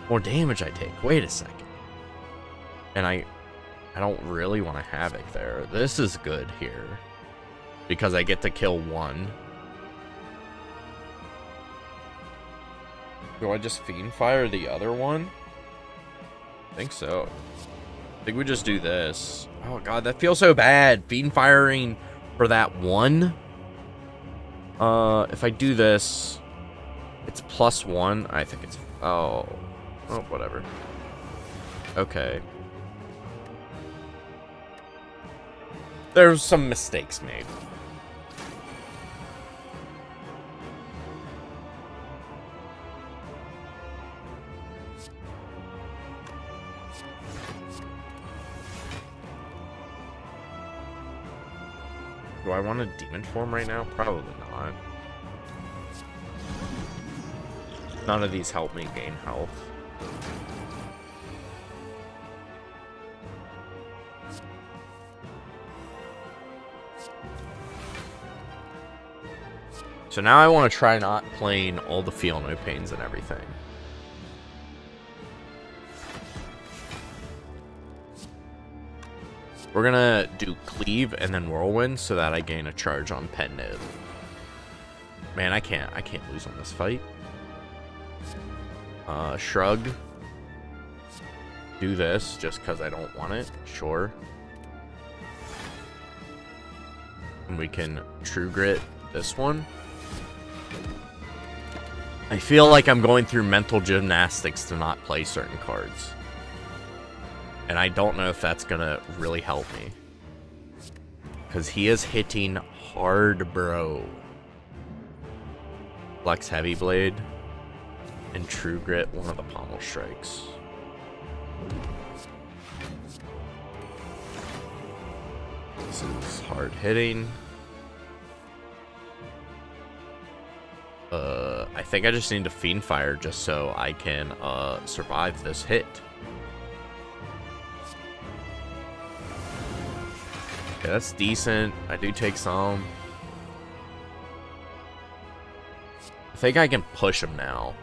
More damage I take. Wait a second. And I don't really want to Havoc there. This is good here. Because I get to kill 1. Do I just Fiend Fire the other one? I think so. I think we just do this. Oh god, that feels so bad. Fiend Firing for that 1. If I do this, it's +1. I think it's... Oh, whatever. Okay. There's some mistakes made. Do I want a demon form right now? Probably not. None of these help me gain health. So now I want to try not playing all the Feel No Pains and everything. We're gonna do Cleave and then Whirlwind so that I gain a charge on Pen Nib. Man, I can't lose on this fight. Shrug. Do this just because I don't want it. Sure. And we can True Grit this one. I feel like I'm going through mental gymnastics to not play certain cards. And I don't know if that's gonna really help me. Because he is hitting hard, bro. Flex Heavy Blade. And True Grit one of the Pommel Strikes. This is hard hitting. I think I just need to Fiend Fire just so I can survive this hit. Okay, that's decent. I do take some. I think I can push him now.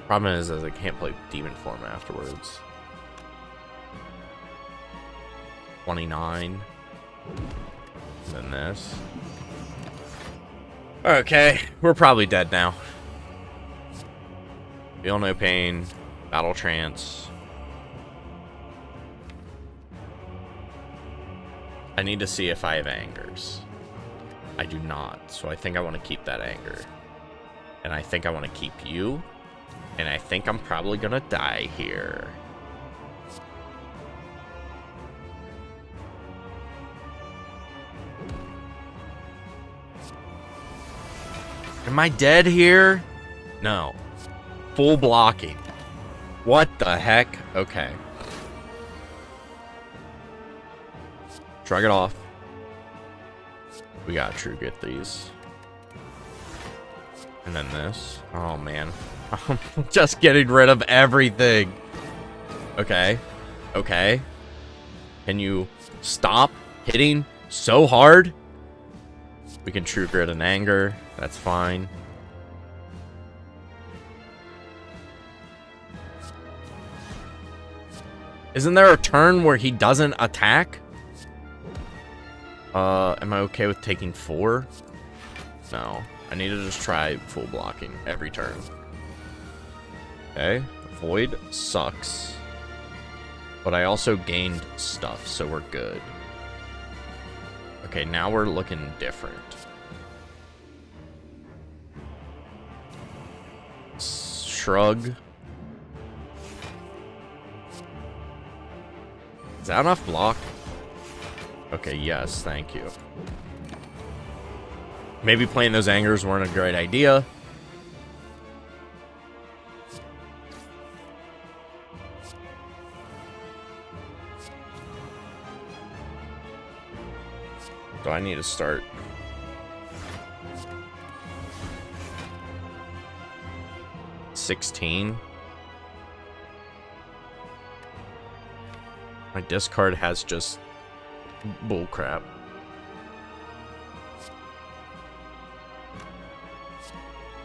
Problem is I can't play Demon Form afterwards. 29. And then this. Okay, we're probably dead now. Feel No Pain. Battle Trance. I need to see if I have angers. I do not, so I think I want to keep that anger. And I think I want to keep you. And I think I'm probably gonna die here. Am I dead here? No. Full blocking. What the heck? Okay. Shrug it off. We gotta true get these. And then this. Oh, man. I'm just getting rid of everything. Okay. Okay. Can you stop hitting so hard? We can true grit and anger. That's fine. Isn't there a turn where he doesn't attack? Am I okay with taking 4? No. I need to just try full blocking every turn. Okay. Void sucks. But I also gained stuff, so we're good. Okay, now we're looking different. Shrug. Is that enough block? Okay, yes, thank you. Maybe playing those angers weren't a great idea. So I need to start. $16. My discard has just bullcrap.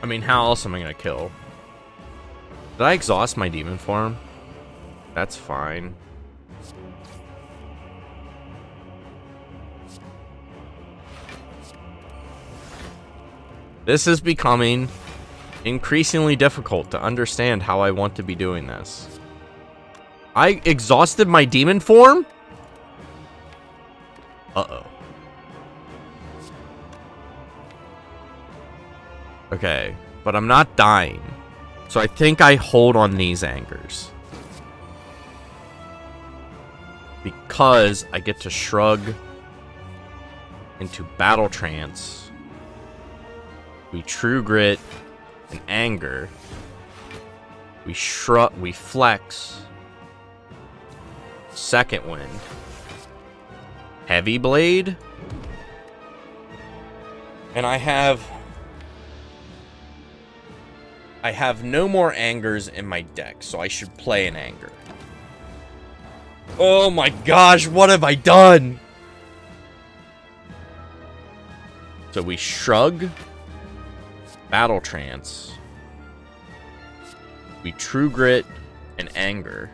I mean, how else am I gonna kill? Did I exhaust my demon form? That's fine. This is becoming increasingly difficult to understand how I want to be doing this. I exhausted my demon form? Uh-oh. Okay, but I'm not dying. So I think I hold on these angers. Because I get to shrug into battle trance. We true grit and anger. We shrug, we flex. Second wind. Heavy blade. And I have no more angers in my deck, so I should play an anger. Oh my gosh, what have I done? So we shrug, battle trance, we true grit and anger.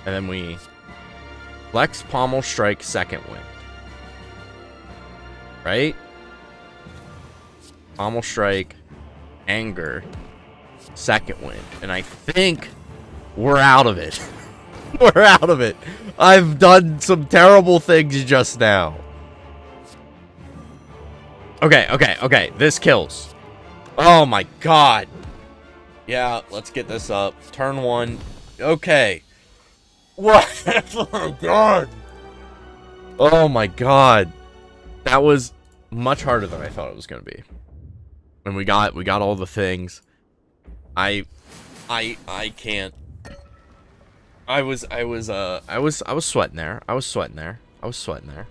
And then we flex, pommel, strike, second wind. Right? Pommel, strike, anger, second wind. And I think we're out of it. We're out of it. I've done some terrible things just now. Okay, okay, okay. This kills. Oh my god. Yeah, let's get this up. Turn 1. Okay. What have I done? Oh my god. That was much harder than I thought it was going to be. And we got all the things. I can't. I was sweating there. I was sweating there.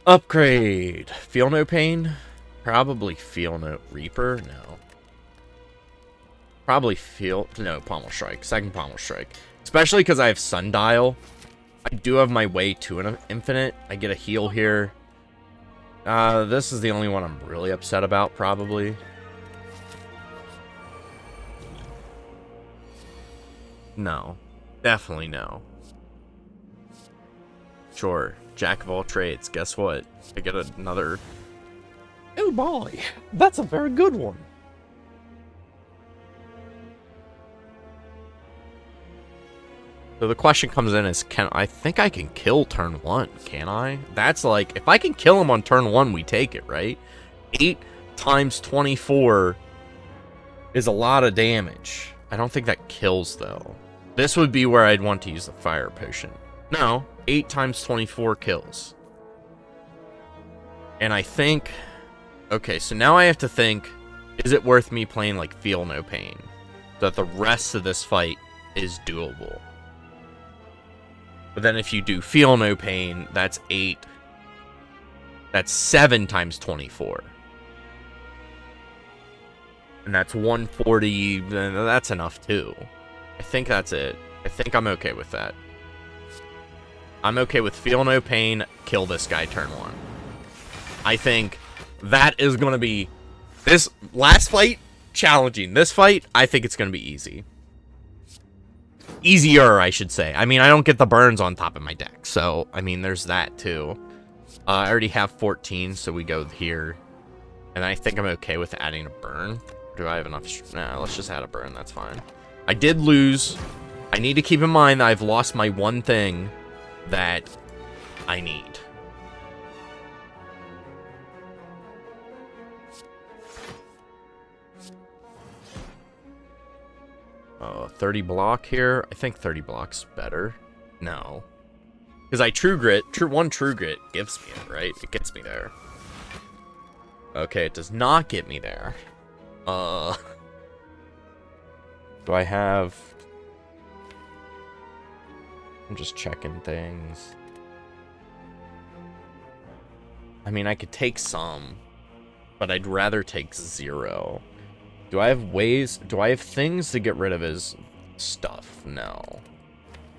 Upgrade. Feel no pain? Probably feel no Reaper? No. Probably feel no pommel strike. Second pommel strike. Especially because I have Sundial. I do have my way to an infinite. I get a heal here. This is the only one I'm really upset about, probably. No. Definitely no. Sure. Jack of all trades. Guess what? I get another... Oh boy. That's a very good one. So the question comes in is, I think I can kill turn 1, can I? That's like, if I can kill him on turn 1, we take it, right? 8 times 24 is a lot of damage. I don't think that kills, though. This would be where I'd want to use the fire potion. No, 8 times 24 kills. And I think... Okay, so now I have to think, is it worth me playing, like, Feel No Pain? So that the rest of this fight is doable. But then if you do Feel No Pain, that's 8. That's 7 times 24. And that's 140. That's enough, too. I think that's it. I think I'm okay with that. I'm okay with Feel No Pain, kill this guy turn 1. I think that is going to be... This last fight, challenging. This fight, I think it's going to be easy. Easier, I should say. I mean, I don't get the burns on top of my deck. So, I mean, there's that, too. I already have 14, so we go here. And I think I'm okay with adding a burn. Do I have enough? Nah, let's just add a burn. That's fine. I did lose. I need to keep in mind that I've lost my one thing that I need. Oh, 30 block here. I think 30 block's better. No. Because I True Grit. One True Grit gives me it, right? It gets me there. Okay, it does not get me there. Do I have... I'm just checking things. I mean, I could take some, but I'd rather take 0. Do I have ways... Do I have things to get rid of his stuff? No.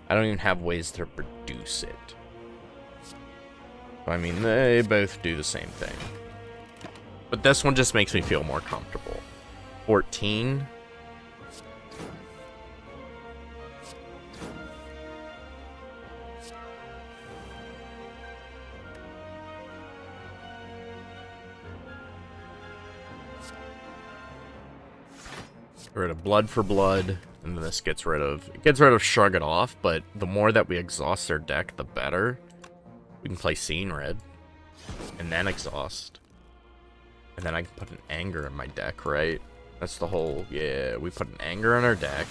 I don't even have ways to reduce it. I mean, they both do the same thing. But this one just makes me feel more comfortable. 14. Get rid of Blood for Blood, and this gets rid of... It gets rid of Shrug It Off, but the more that we exhaust their deck, the better. We can play Scene Red, and then exhaust. And then I can put an Anger in my deck, right? That's the whole... Yeah, we put an Anger in our deck.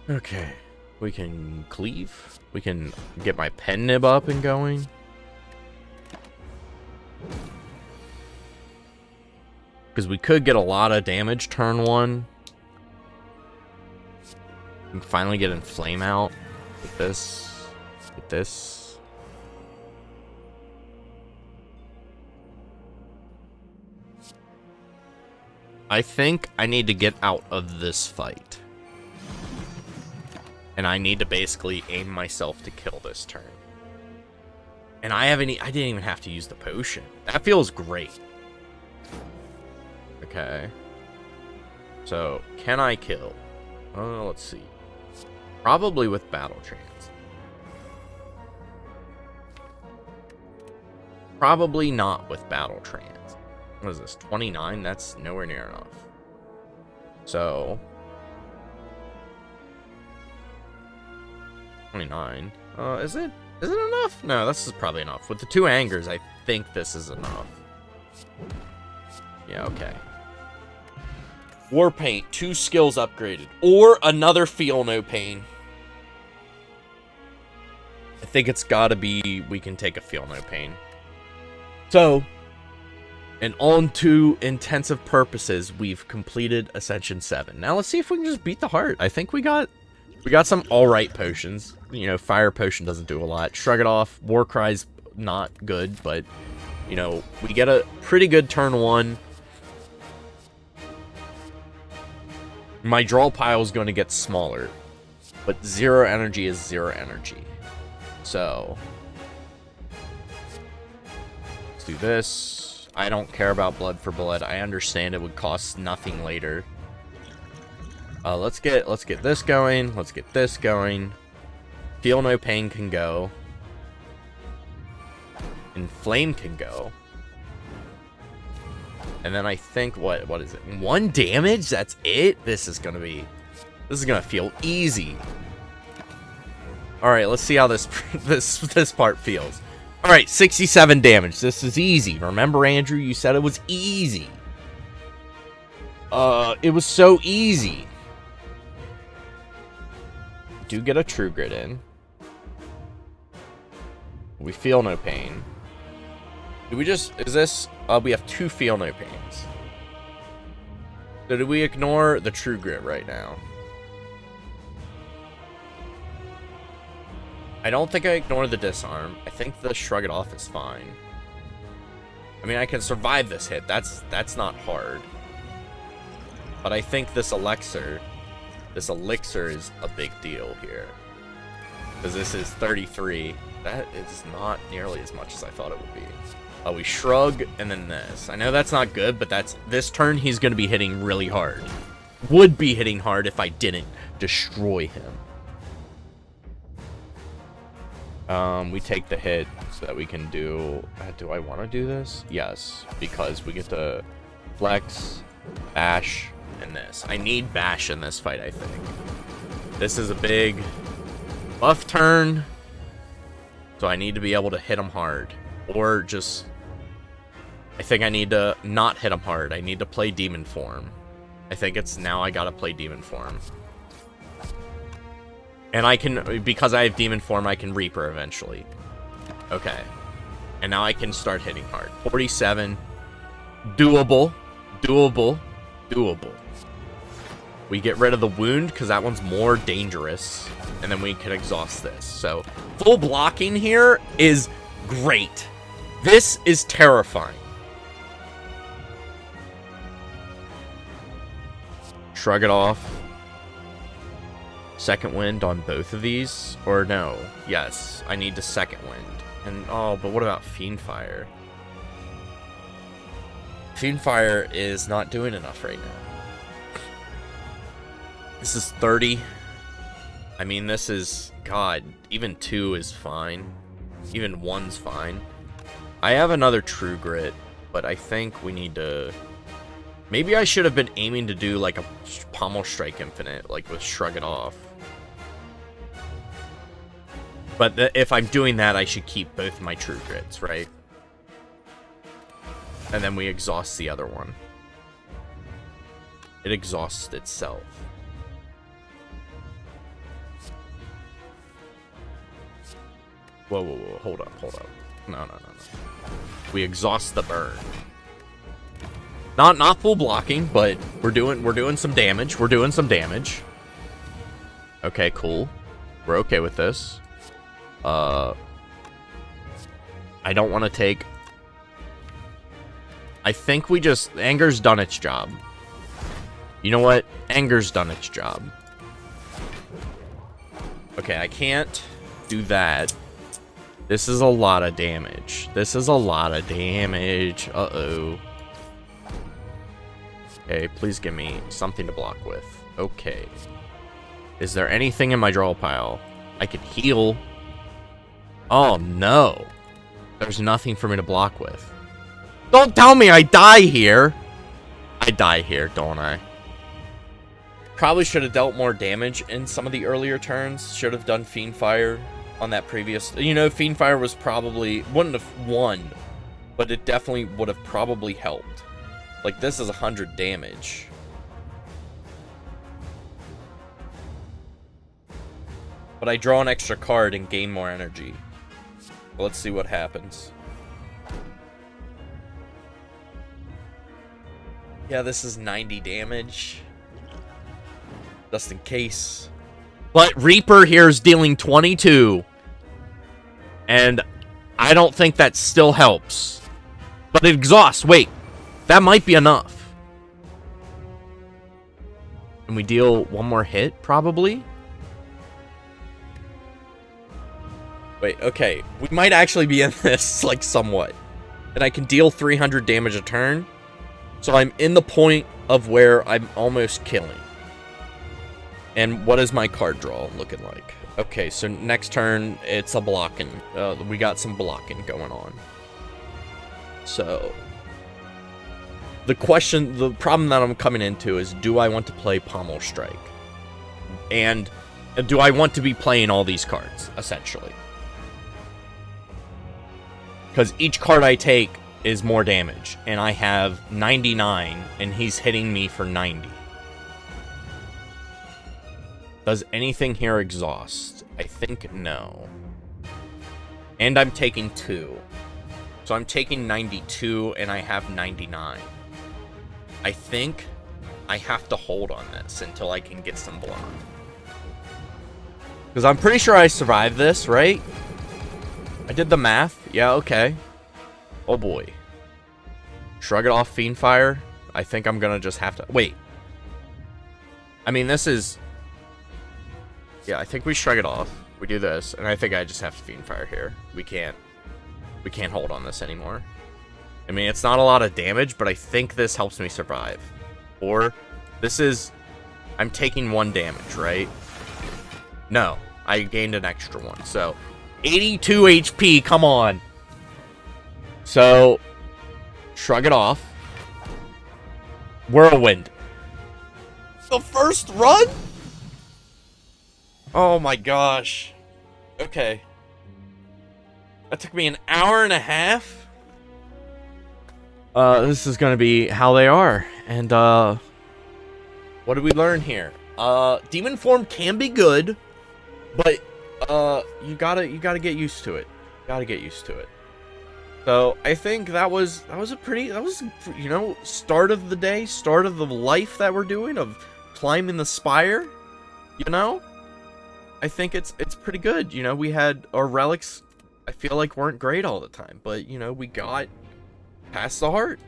Okay. We can cleave. We can get my Pen Nib up and going. Because we could get a lot of damage turn 1. We can finally get Inflame out with this. With this. I think I need to get out of this fight. And I need to basically aim myself to kill this turn. And I didn't even have to use the potion. That feels great. Okay. So, can I kill? Let's see. Probably with Battle Trance. Probably not with Battle Trance. What is this? 29? That's nowhere near enough. So... 29. Is it enough? No, this is probably enough. With the 2 Angers, I think this is enough. Yeah, okay. War Paint, 2 skills upgraded. Or another Feel No Pain. I think it's gotta be, we can take a Feel No Pain. So, and on to intensive purposes, we've completed Ascension 7. Now let's see if we can just beat the heart. I think we got some alright potions. You know, Fire Potion doesn't do a lot. Shrug It Off, War Cry's not good, but, you know, we get a pretty good turn 1. My draw pile is going to get smaller, but 0 energy is 0 energy. So, let's do this. I don't care about Blood for Blood. I understand it would cost nothing later. Let's get this going. Let's get this going. Feel No Pain can go. Inflame can go. And then I think, what is it? 1 damage? That's it? This is gonna feel easy. All right, let's see how this this part feels. All right, 67 damage. This is easy. Remember, Andrew, you said it was easy. It was so easy. Do get a True Grit in. We feel no pain. Do we just... Is this... we have 2 feel no pains. So do we ignore the True Grit right now? I don't think I ignore the disarm. I think the shrug it off is fine. I mean, I can survive this hit. That's not hard. But I think this elixir is a big deal here. Because this is 33. That is not nearly as much as I thought it would be. We shrug, and then this. I know that's not good, but this turn he's going to be hitting really hard. Would be hitting hard if I didn't destroy him. We take the hit so that we can do... do I want to do this? Yes, because we get to flex, bash, and this. I need bash in this fight, I think. This is a big buff turn, so I need to be able to hit him hard. Or just... I think I need to not hit him hard. I need to play Demon Form. I think it's now I gotta play Demon Form. And I can, because I have Demon Form, I can Reaper eventually. Okay. And now I can start hitting hard. 47. Doable. Doable. Doable. We get rid of the wound, because that one's more dangerous. And then we can exhaust this. So, full blocking here is great. This is terrifying. Shrug it off. Second wind on both of these? Or no? Yes, I need the second wind. And, oh, but what about Fiendfire? Fiendfire is not doing enough right now. This is 30. I mean, this is... God, even 2 is fine. Even 1's fine. I have another True Grit, but I think we need to... Maybe I should have been aiming to do, like, a Pommel Strike Infinite, like, with Shrug It Off. But if I'm doing that, I should keep both my True Grits, right? And then we exhaust the other one. It exhausts itself. Whoa, whoa, whoa, hold up, hold up. No. We exhaust the burn. Not full blocking, but we're doing some damage. We're doing some damage. Okay, cool. We're okay with this. I don't want to take... I think we just... Anger's done its job. You know what? Anger's done its job. Okay, I can't do that. This is a lot of damage. This is a lot of damage. Uh-oh. Okay, please give me something to block with. Okay. Is there anything in my draw pile? I can heal. Oh, no. There's nothing for me to block with. Don't tell me I die here. I die here, don't I? Probably should have dealt more damage in some of the earlier turns. Should have done Fiendfire on that previous... You know, Fiendfire was probably... Wouldn't have won, but it definitely would have probably helped. Like, this is 100 damage. But I draw an extra card and gain more energy. Let's see what happens. Yeah, this is 90 damage. Just in case. But Reaper here is dealing 22. And I don't think that still helps. But it exhausts. Wait. That might be enough. And we deal one more hit, probably? Wait, okay. We might actually be in this, like, somewhat. And I can deal 300 damage a turn. So I'm in the point of where I'm almost killing. And what is my card draw looking like? Okay, so next turn, it's a blocking. We got some blocking going on. So... the problem that I'm coming into is, do I want to play Pommel Strike? And Do I want to be playing all these cards, essentially? Because each card I take is more damage, and I have 99, and he's hitting me for 90. Does anything here exhaust? I think no. And I'm taking 2. So I'm taking 92, and I have 99. I think I have to hold on this until I can get some block. Because I'm pretty sure I survived this, right? I did the math. Yeah, okay. Oh boy. Shrug it off, Fiendfire. I think I'm gonna just have to... Wait. I mean, this is... Yeah, I think we shrug it off. We do this, and I think I just have to Fiendfire here. We can't hold on this anymore. I mean, it's not a lot of damage, but I think this helps me survive. Or, this is... I'm taking 1 damage, right? No, I gained an extra 1. So, 82 HP, come on. So, shrug it off. Whirlwind. The first run? Oh my gosh. Okay. That took me an hour and a half. This is gonna be how they are. And, what did we learn here? Demon form can be good, but, you gotta get used to it. Gotta get used to it. So, I think that was a pretty, you know, start of the day, start of the life that we're doing, of climbing the Spire, you know? I think it's pretty good. You know, we had our relics, I feel like, weren't great all the time, but, you know, we got past the heart.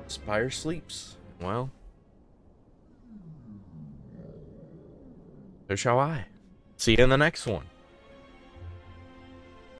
Spire sleeps. Well, so shall I. See you in the next one.